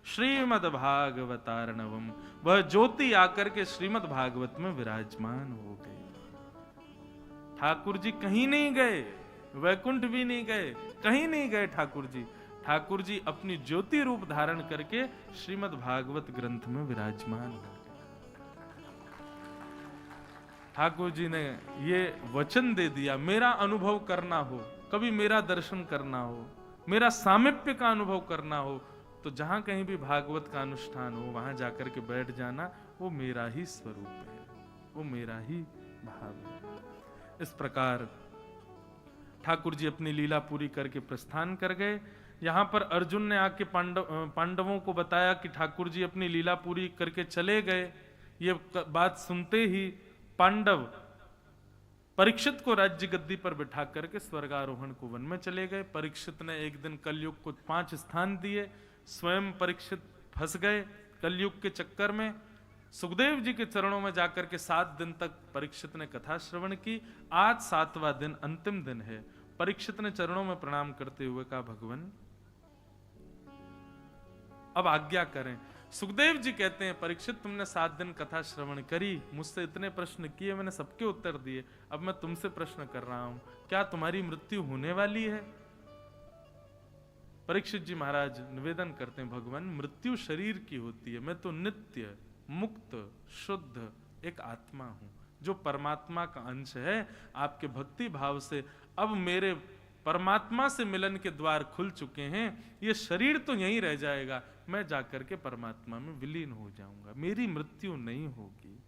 श्रीमद् भागवतार्णवम, वह ज्योति आकर के श्रीमद् भागवत में विराजमान हो गए। ठाकुर जी कहीं नहीं गए, वैकुंठ भी नहीं गए, कहीं नहीं गए ठाकुर जी अपनी ज्योति रूप धारण करके श्रीमद् भागवत ग्रंथ में विराजमान हो गए। ठाकुर जी ने ये वचन दे दिया, मेरा अनुभव करना हो, कभी मेरा दर्शन करना हो, मेरा सामीप्य का अनुभव करना हो, तो जहां कहीं भी भागवत का अनुष्ठान हो वहां जाकर के बैठ जाना, वो मेरा ही स्वरूप है, वो मेरा ही भाव है। इस प्रकार ठाकुर जी अपनी लीला पूरी करके प्रस्थान कर गए। यहां पर अर्जुन ने आके पांडवों को बताया कि ठाकुर जी अपनी लीला पूरी करके चले गए। ये बात सुनते ही पांडव परीक्षित को राज्य गद्दी पर बिठा करके स्वर्गारोहण को वन में चले गए। परीक्षित ने एक दिन कलयुग को 5 स्थान दिए, स्वयं परीक्षित फंस गए कलयुग के चक्कर में। सुखदेव जी के चरणों में जाकर के 7 दिन तक परीक्षित ने कथा श्रवण की। आज 7वां दिन अंतिम दिन है। परीक्षित ने चरणों में प्रणाम करते हुए कहा, भगवान अब आज्ञा करें। सुखदेव जी कहते हैं, परीक्षित तुमने 7 दिन कथा श्रवण करी, मुझसे इतने प्रश्न किए, मैंने सबके उत्तर दिए, अब मैं तुमसे प्रश्न कर रहा हूं, क्या तुम्हारी मृत्यु होने वाली है? परीक्षित जी महाराज निवेदन करते हैं, भगवान मृत्यु शरीर की होती है, मैं तो नित्य मुक्त शुद्ध एक आत्मा हूं जो परमात्मा का अंश है। आपके भक्ति भाव से अब मेरे परमात्मा से मिलन के द्वार खुल चुके हैं, ये शरीर तो यहीं रह जाएगा, मैं जाकर के परमात्मा में विलीन हो जाऊंगा, मेरी मृत्यु नहीं होगी।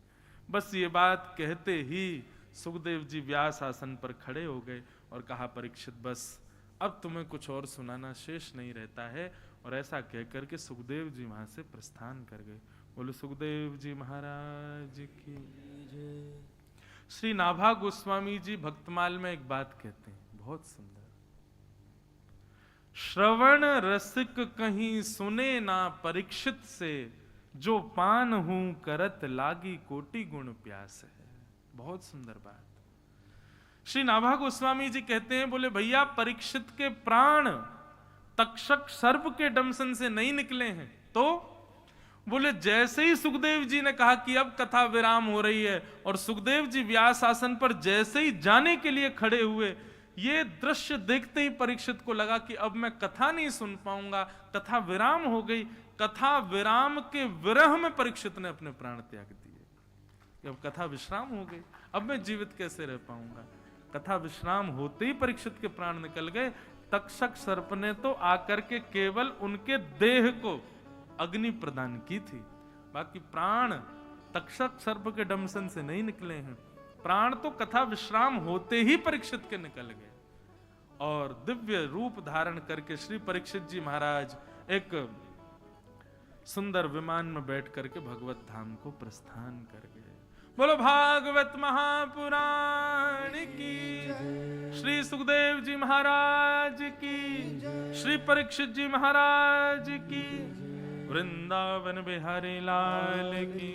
बस ये बात कहते ही सुखदेव जी व्यास आसन पर खड़े हो गए और कहा, परीक्षित बस अब तुम्हें कुछ और सुनाना शेष नहीं रहता है। और ऐसा कहकर के सुखदेव जी वहां से प्रस्थान कर गए। बोलो सुखदेव जी महाराज की जय। श्री नाभा गोस्वामी जी भक्तमाल में एक बात कहते हैं, बहुत सुंदर, श्रवण रसिक कहीं सुने ना परीक्षित से, जो पान हूं करत लागी कोटि गुण प्यास है। बहुत सुंदर बात। श्री नाभा गोस्वामी जी कहते हैं, बोले भैया परीक्षित के प्राण तक्षक सर्प के डंसन से नहीं निकले हैं, तो बोले जैसे ही सुखदेव जी ने कहा कि अब कथा विराम हो रही है और सुखदेव जी व्यास आसन पर जैसे ही जाने के लिए खड़े हुए, ये दृश्य देखते ही परीक्षित को लगा कि अब मैं कथा नहीं सुन पाऊंगा, कथा विराम हो गई। कथा विराम के विरह में परीक्षित ने अपने प्राण त्याग दिए। अब कथा विश्राम हो गई, अब मैं जीवित कैसे रह पाऊंगा। कथा विश्राम होते ही परीक्षित के प्राण निकल गए। तक्षक सर्प ने तो आकर के केवल उनके देह को अग्नि प्रदान की थी, बाकी प्राण तक्षक सर्प के डमसन से नहीं निकले हैं। प्राण तो कथा विश्राम होते ही परीक्षित के निकल गए और दिव्य रूप धारण करके श्री परीक्षित जी महाराज एक सुंदर विमान में बैठ करके भगवत धाम को प्रस्थान कर गए। बोलो भागवत महापुराण की, श्री सुखदेव जी महाराज की, श्री परीक्षित जी महाराज की, वृंदावन बिहारी लाल की,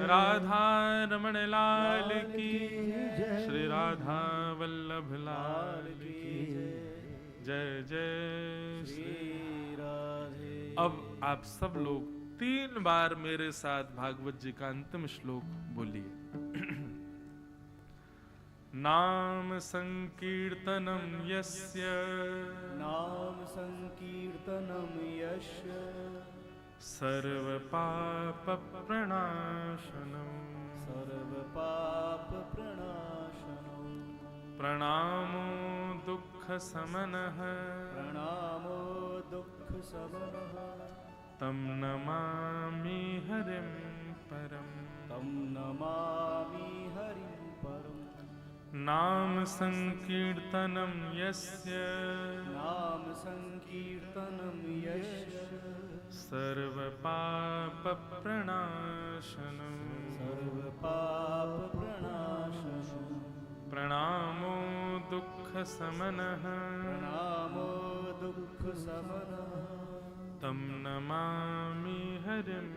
राधा रमण लाल की, श्री राधा वल्लभ लाल की जय जय श्री राधे। अब आप सब लोग 3 बार मेरे साथ भागवत जी का अंतिम श्लोक बोलिए। नाम संकीर्तनम यस्य, नाम संकीर्तनम यस्य, सर्व पाप प्रणाशनम, सर्व पाप प्रणाशनम, प्रणामो दुख समनः, प्रणामो दुख समनः, तम नमामि हरिं परम, तम नमामि हरिं परम। नाम संकीर्तनम यस्य, नाम संकीर्तनम यस्य, सर्व पाप प्रणाशनम, सर्व पाप प्रणाशनम, प्रणामो दुख समनः, प्रणामो दुख समनः, तम नमामि हरिं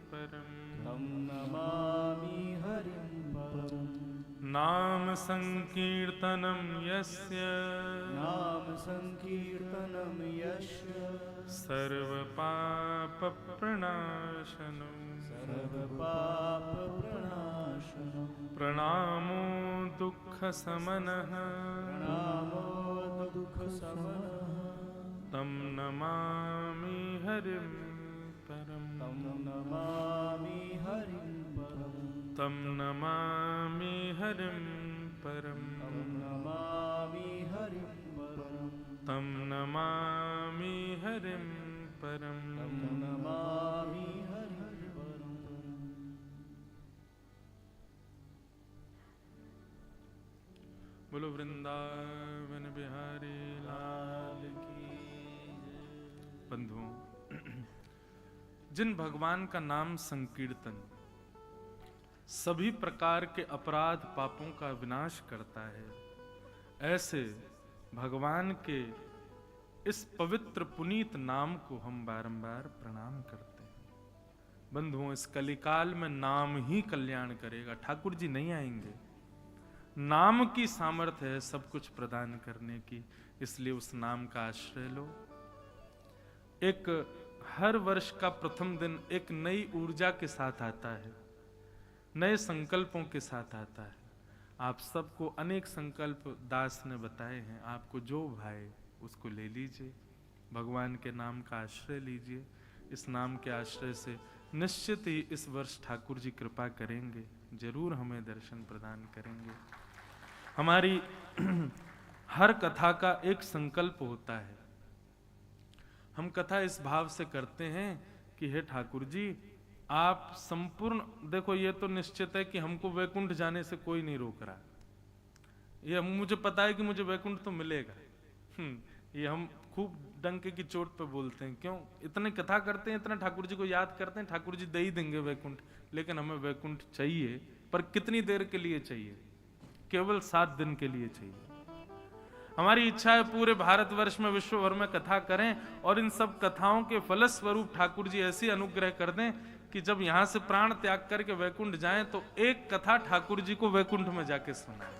परम, तम नमामि हरिं परम। नाम संकीर्तनम यस्य, नाम संकीर्तनम यस्य, सर्व पाप प्रणाशनम, सर्व पाप प्रणाशनम, प्रणामो दुख समनः, प्रणामो दुख समनः, तम नमामि हरिं परम, तम नमामि हरिं परम, तम नमामि हरिं परम, तम नमामि हरिं परम, तम नमामि हरिं परम। तम नमामि हरिं परम। बोलो वृंदावन बिहारी लाल की। बंधुओं, जिन भगवान का नाम संकीर्तन सभी प्रकार के अपराध पापों का विनाश करता है, ऐसे भगवान के इस पवित्र पुनीत नाम को हम बारंबार प्रणाम करते हैं। बंधुओं, इस कलिकाल में नाम ही कल्याण करेगा। ठाकुर जी नहीं आएंगे, नाम की सामर्थ्य है सब कुछ प्रदान करने की, इसलिए उस नाम का आश्रय लो। एक हर वर्ष का प्रथम दिन एक नई ऊर्जा के साथ आता है, नए संकल्पों के साथ आता है। आप सबको अनेक संकल्प दास ने बताए हैं, आपको जो भाए उसको ले लीजिए, भगवान के नाम का आश्रय लीजिए। इस नाम के आश्रय से निश्चित ही इस वर्ष ठाकुर जी कृपा करेंगे, जरूर हमें दर्शन प्रदान करेंगे। हमारी हर कथा का एक संकल्प होता है। हम कथा इस भाव से करते हैं कि हे ठाकुर जी, आप संपूर्ण, देखो ये तो निश्चित है कि हमको वैकुंठ जाने से कोई नहीं रोक रहा, ये मुझे पता है कि मुझे वैकुंठ तो मिलेगा। ये हम खूब डंके की चोट पे बोलते हैं, क्यों? इतने कथा करते हैं, इतना ठाकुर जी को याद करते हैं, ठाकुर जी दे ही देंगे वैकुंठ, लेकिन हमें वैकुंठ चाहिए, पर कितनी देर के लिए चाहिए? केवल 7 दिन के लिए चाहिए। हमारी इच्छा है पूरे भारतवर्ष में, विश्व भर में कथा करें और इन सब कथाओं के फलस्वरूप ठाकुर जी ऐसी अनुग्रह कर दें कि जब यहां से प्राण त्याग करके वैकुंठ जाएं तो एक कथा ठाकुर जी को वैकुंठ में जाके सुनाएं।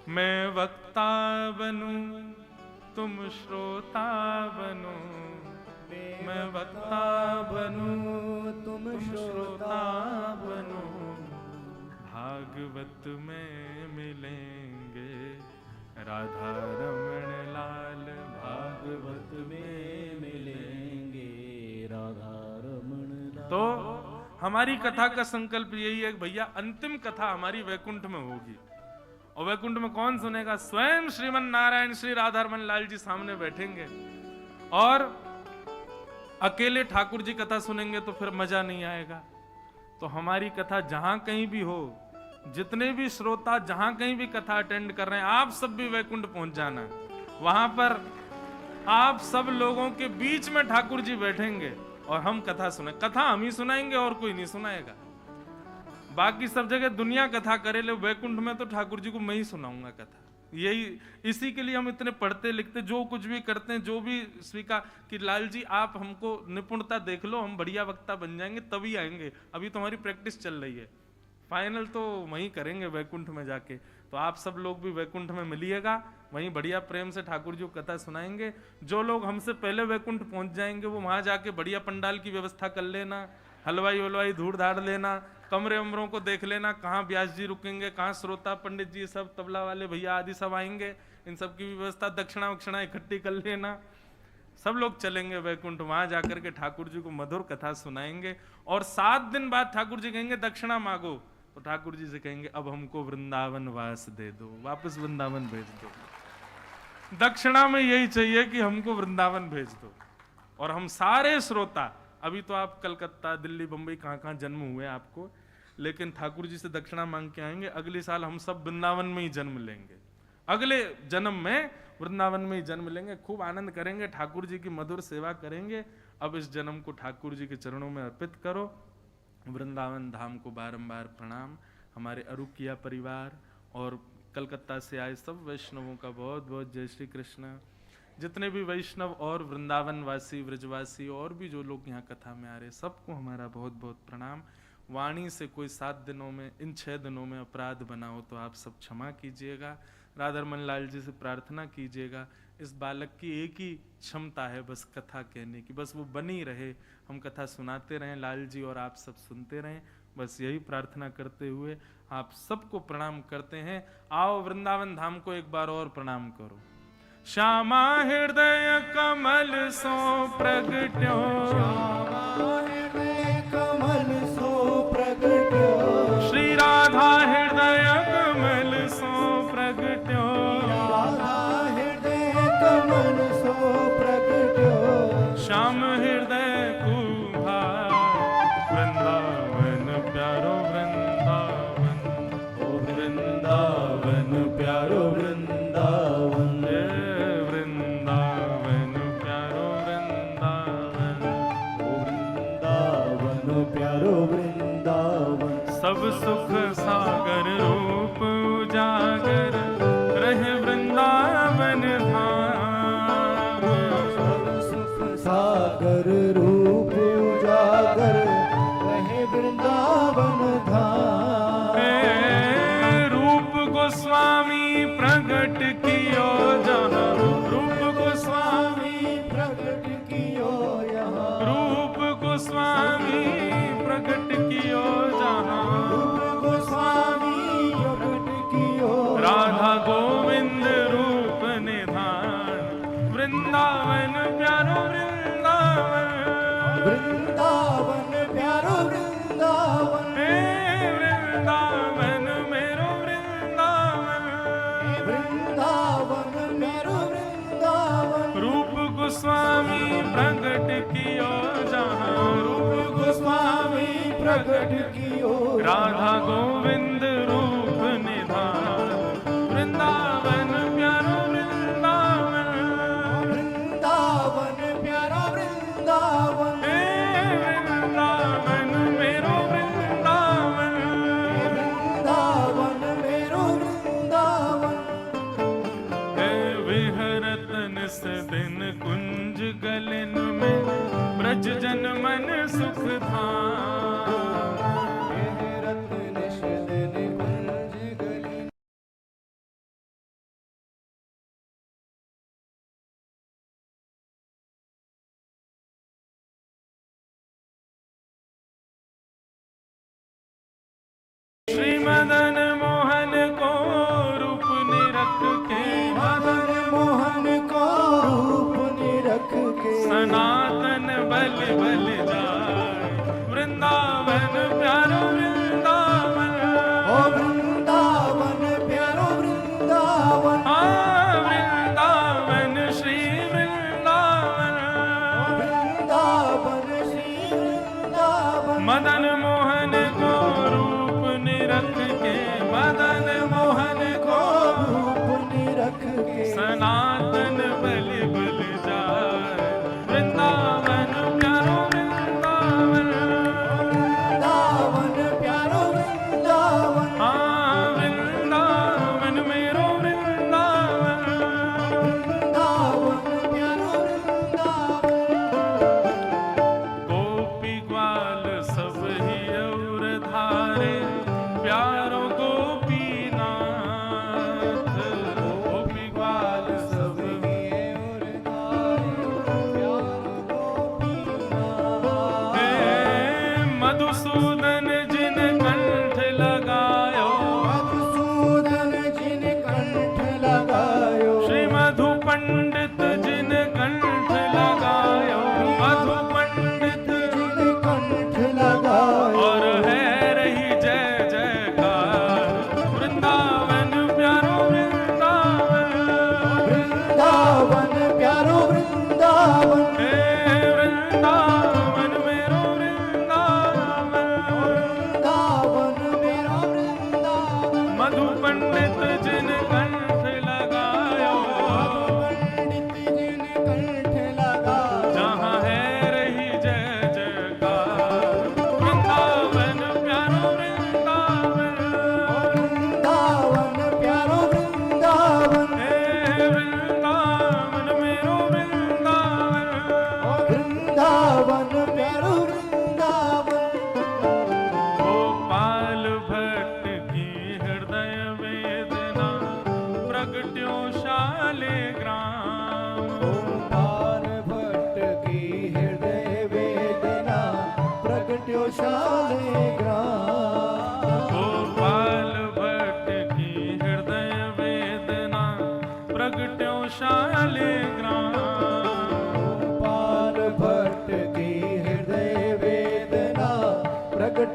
मैं वक्ता बनूं, तुम श्रोता बनो, मैं वक्ता बनूं, तुम श्रोता बनो, भागवत भागवत में मिलेंगे, राधा रमण लाल भागवत में मिलेंगे, राधा रमण लाल। तो हमारी कथा का संकल्प यही है कि भैया अंतिम कथा हमारी वैकुंठ में होगी। और वैकुंठ में कौन सुनेगा? स्वयं श्रीमन नारायण श्री राधा रमन लाल जी सामने बैठेंगे। और अकेले ठाकुर जी कथा सुनेंगे तो फिर मजा नहीं आएगा। तो हमारी कथा जहां कहीं भी हो, जितने भी श्रोता जहां कहीं भी कथा अटेंड कर रहे हैं, आप सब भी वैकुंठ पहुंच जाना। वहां पर आप सब लोगों के बीच में ठाकुर जी बैठेंगे और हम कथा सुने। कथा हम ही सुनाएंगे और कोई नहीं सुनाएगा। बाकी सब जगह दुनिया कथा करे, ले वैकुंठ में तो ठाकुर जी को मैं ही सुनाऊंगा कथा। यही इसी के लिए हम इतने पढ़ते लिखते, जो कुछ भी करते हैं, जो भी स्वीकार कि लाल जी आप हमको निपुणता देख लो, हम बढ़िया वक्ता बन जाएंगे तभी आएंगे। अभी तो हमारी प्रैक्टिस चल रही है, फाइनल तो वहीं करेंगे वैकुंठ में जाके। तो आप सब लोग भी वैकुंठ में मिलिएगा, वहीं बढ़िया प्रेम से ठाकुर जी को कथा सुनाएंगे। जो लोग हमसे पहले वैकुंठ पहुंच जाएंगे वो वहां जाके बढ़िया पंडाल की व्यवस्था कर लेना, हलवाई वलवाई धूड़ धाड़ लेना, कमरे उमरों को देख लेना, कहाँ व्यास जी रुकेंगे, कहाँ श्रोता पंडित जी सब तबला वाले भैया आदि सब आएंगे, इन सब की व्यवस्था दक्षिणा वक्षिणा इकट्ठी कर लेना। सब लोग चलेंगे वैकुंठ, वहां जाकर के ठाकुर जी को मधुर कथा सुनाएंगे। और 7 दिन बाद ठाकुर जी कहेंगे दक्षिणा मांगो, तो ठाकुर जी से कहेंगे अब हमको वृंदावन वास दे दो, वापस वृंदावन भेज दो। दक्षिणा में यही चाहिए कि हमको वृंदावन भेज दो। और हम सारे श्रोता, अभी तो आप कलकत्ता दिल्ली बंबई कहाँ कहाँ जन्म हुए आपको, लेकिन ठाकुर जी से दक्षिणा मांग के आएंगे। अगले साल हम सब वृंदावन में ही जन्म लेंगे, अगले जन्म में वृंदावन में ही जन्म लेंगे। खूब आनंद करेंगे, ठाकुर जी की मधुर सेवा करेंगे। अब इस जन्म को ठाकुर जी के चरणों में अर्पित करो। वृंदावन धाम को बारंबार प्रणाम। हमारे अरुकिया परिवार और कलकत्ता से आए सब वैष्णवों का बहुत बहुत जय श्री कृष्ण। जितने भी वैष्णव और वृंदावन वासी व्रजवासी और भी जो लोग यहाँ कथा में आ रहे, सबको हमारा बहुत बहुत प्रणाम। वाणी से कोई 7 दिनों में, इन 6 दिनों में अपराध बना हो तो आप सब क्षमा कीजिएगा। राधा रमन लाल जी से प्रार्थना कीजिएगा। इस बालक की एक ही क्षमता है बस कथा कहने की, बस वो बनी रहे, हम कथा सुनाते रहें लाल जी और आप सब सुनते रहें। बस यही प्रार्थना करते हुए आप सबको प्रणाम करते हैं। आओ वृंदावन धाम को एक बार और प्रणाम करो। श्यामा हृदय कमल सो प्रगट्यो, कमल सो प्रगट्यो, श्री राधा हृदय कमल सो प्रगट्यो, राधा हृदय कमल सो प्रगट्यो, श्याम हृदय कुभार, वृंदावन प्यारो वृंदावन, ओ वृंदावन प्यारो वृंदावन, वृंदावन प्यारो वृंदावन, ओ वृंदावन प्यारो वृंदावन। सब सुख सागर रूप उजागर रहे वृंदावन धाम, सब सुख सागर रूप उजागर रहे वृंदावन धाम। रूप गोस्वामी प्रगट कियो जहाँ, रूप गोस्वामी प्रगट कियो यहाँ, रूप गोस्वामी प्रगट कियो जहाँ, रूप गोस्वामी प्रगट कियो, राधा गोविंद रूप निधान, वृंदावन प्यारो वृंदावन, वृंदावन प्यारो वृंदावन, वृंदावन मेरो वृंदावन, वृंदावन मेरो वृंदावन। रूप गोस्वामी प्रगट कियो जहाँ, रूप गोस्वामी प्रगट कियो, राधा गोविंद रूप निधान, वृंदावन प्यारो वृंदावन, वृंदावन प्यारो वृंदावन, वृंदावन मेरो वृंदावन, वृंदावन मेरो वृंदावन। विहरत निस दिन कुंज गलन में, ब्रज जन मन सुख धाम, विहरत निश दिन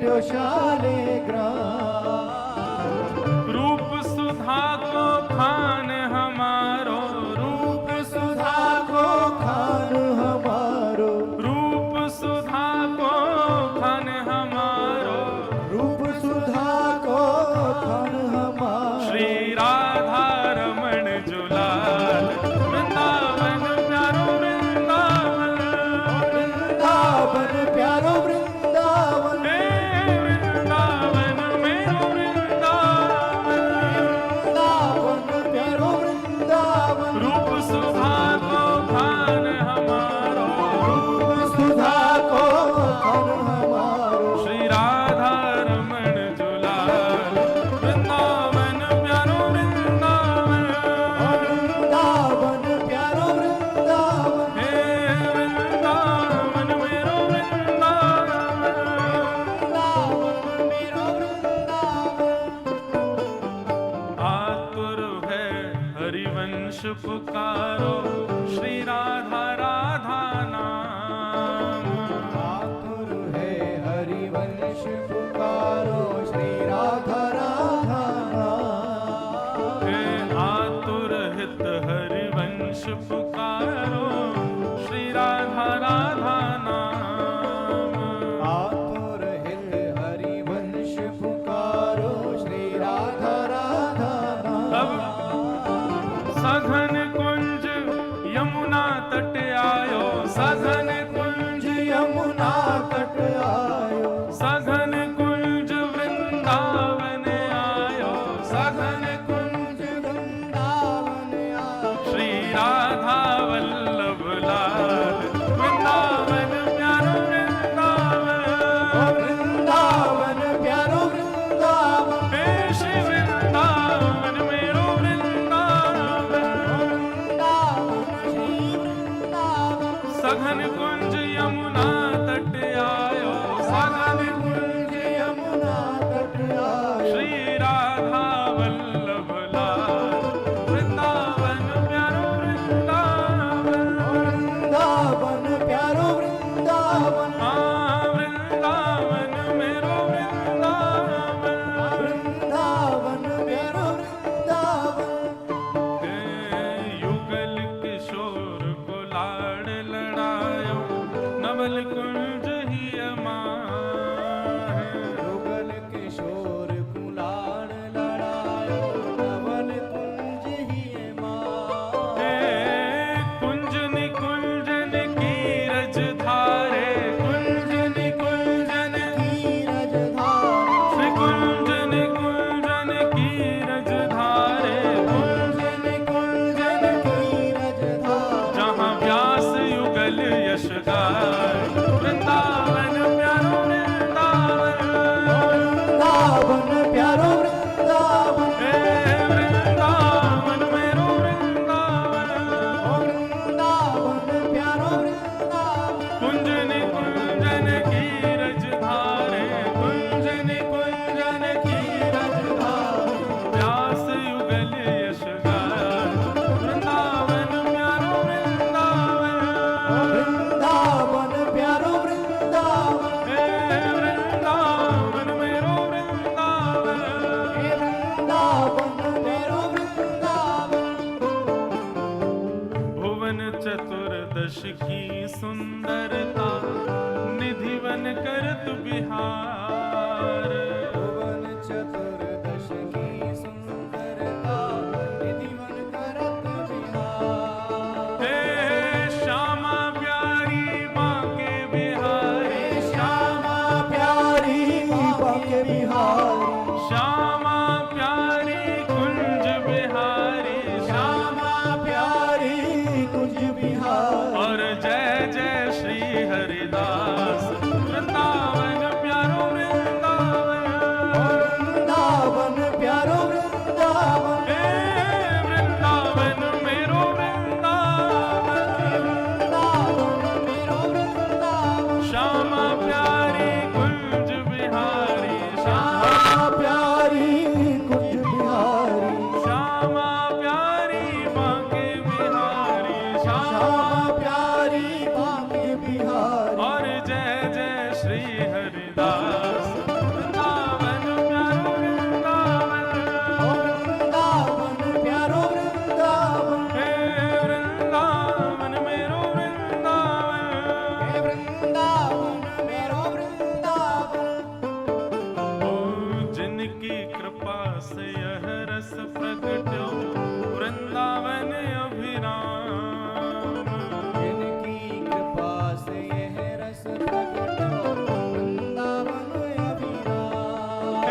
बैठो शालिग्राम। रूप सुधा को खान हमारो, रूप सुधा को खान हमारो, रूप सुधा को खान हमारो, रूप सुधा को खान हमारो। श्री राधा रमण जुलाल, वृंदावन प्यारो वृंदावन, वृंदावन प्यारो वृंदावन, हे वृंदावन मेरो वृंदावन, वृंदावन प्यारो वृंदावन। रूप सुधा को खान हमारो, रूप सुधा को खान हमारो। श्री राधा रमण जुलाल, वृंदावन प्यारो वृंदावन, वृंदावन प्यारो वृंदावन, हे वृंदावन मेरो वृंदावन। वृंदावन मेरो वृंदावन। आतुर है हरिवंश पुकारो, श्री राधा राधा नाम। आतुर है हरिवंश पुकारो, श्री राधा राधा नाम। हे आतुर हित हरिवंश पुकारो, श्री राधा राधा नाम। आतुर हित हरिवंश पुकारो, श्री राधा राधा अब नाम। सघन कुंज यमुना तट आयो, सघन कुंज यमुना तट आयो, सघन कुंज वृंदावन आयो, सघन कुंज वृंदावन आयो। श्री राधा वल्लभ लाल, वृंदावन प्यारो वृंदावन, वृंदावन प्यारो वृंदावन, हे श्री वृंदावन मेरो वृंदावन। वृंदावन श्री वृंदावन। सघन कुंज यमुना तट आयो, सघन कुंज यमुना तट आयो, कृपा से यह रस प्रगट्यो वृंदावन अभिराम। जिनकी कृपा से यह रस प्रगट्यो वृंदावन अभिराम।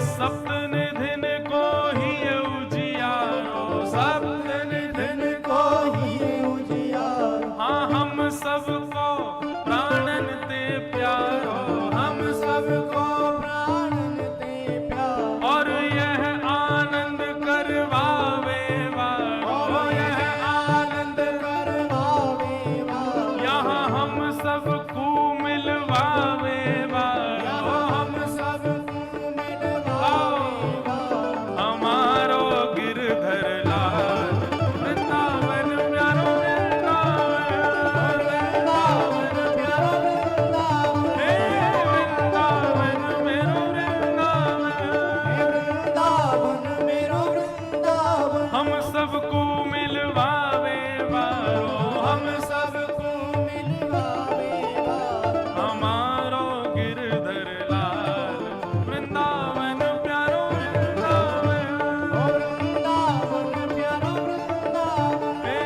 सप्तनिधिन को ही उजियारो, सप्तनिधिन को ही उजियारो। हाँ हम सबको प्राणन ते प्यारो, हम सबको प्राणन ते प्यारो। और यह आनंद करवावे वारो, और यह आनंद करवावे वारो। यहाँ हम सबको मिलवावे वारो, हम सबको मिलवावे वारो। हमारो गिरधर लाल वृंदावन प्यारो वृंदावन, वृंदावन प्यारो वृंदावन। हे वृंदावन मेरो वृंदावन। हे वृंदावन मेरो वृंदावन। हम सबको मिलवावे वारो, हम सबको मिलवावे वारो। हमारो गिरधर लाल वृंदावन प्यारो वृंदावन। ओ वृंदावन प्यारो वृंदावन। हे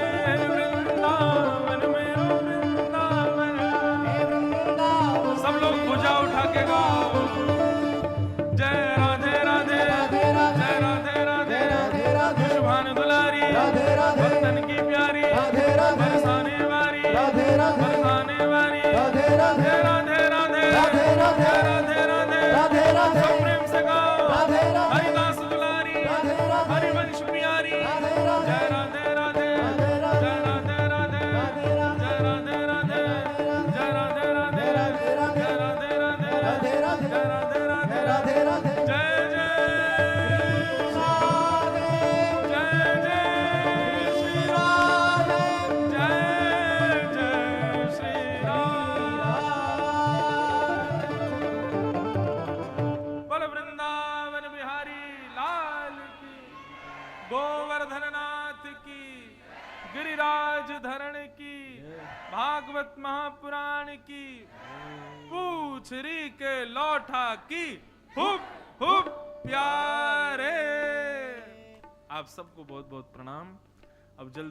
वृंदावन मेरो वृंदावन। हे वृंदावन। सब लोग भुजा उठा के गाओ, जय राधे राधे, राधे राधे, जय राधे राधे, राधे राधे, शुभान दुलारी, राधे राधे, भक्तन की प्यारी, राधे राधे, बरसाने वारी, राधे राधे, बरसाने वारी, राधे राधे, राधे राधे, राधे राधे, राधे राधे, राधे राधे, सब प्रेम से गाओ, राधे राधे, हरिदास दुलारी, राधे राधे, हरिवंश प्यारी, राधे राधे, जय राधे राधे, राधे राधे, जय राधे राधे, राधे राधे, जय राधे राधे, जय राधे राधे, राधे राधे, जय राधे राधे, राधे राधे, जय राधे राधे, राधे राधे, जय जय जय जय श्री राम, जय जय श्री राम। बोल वृंदावन बिहारी लाल की, गोवर्धन नाथ की, गिरिराज धरण की, भागवत महापुराण की, पूछरी के लौठा की, हुप हुप प्यारे। आप सबको बहुत बहुत प्रणाम। अब जल्दी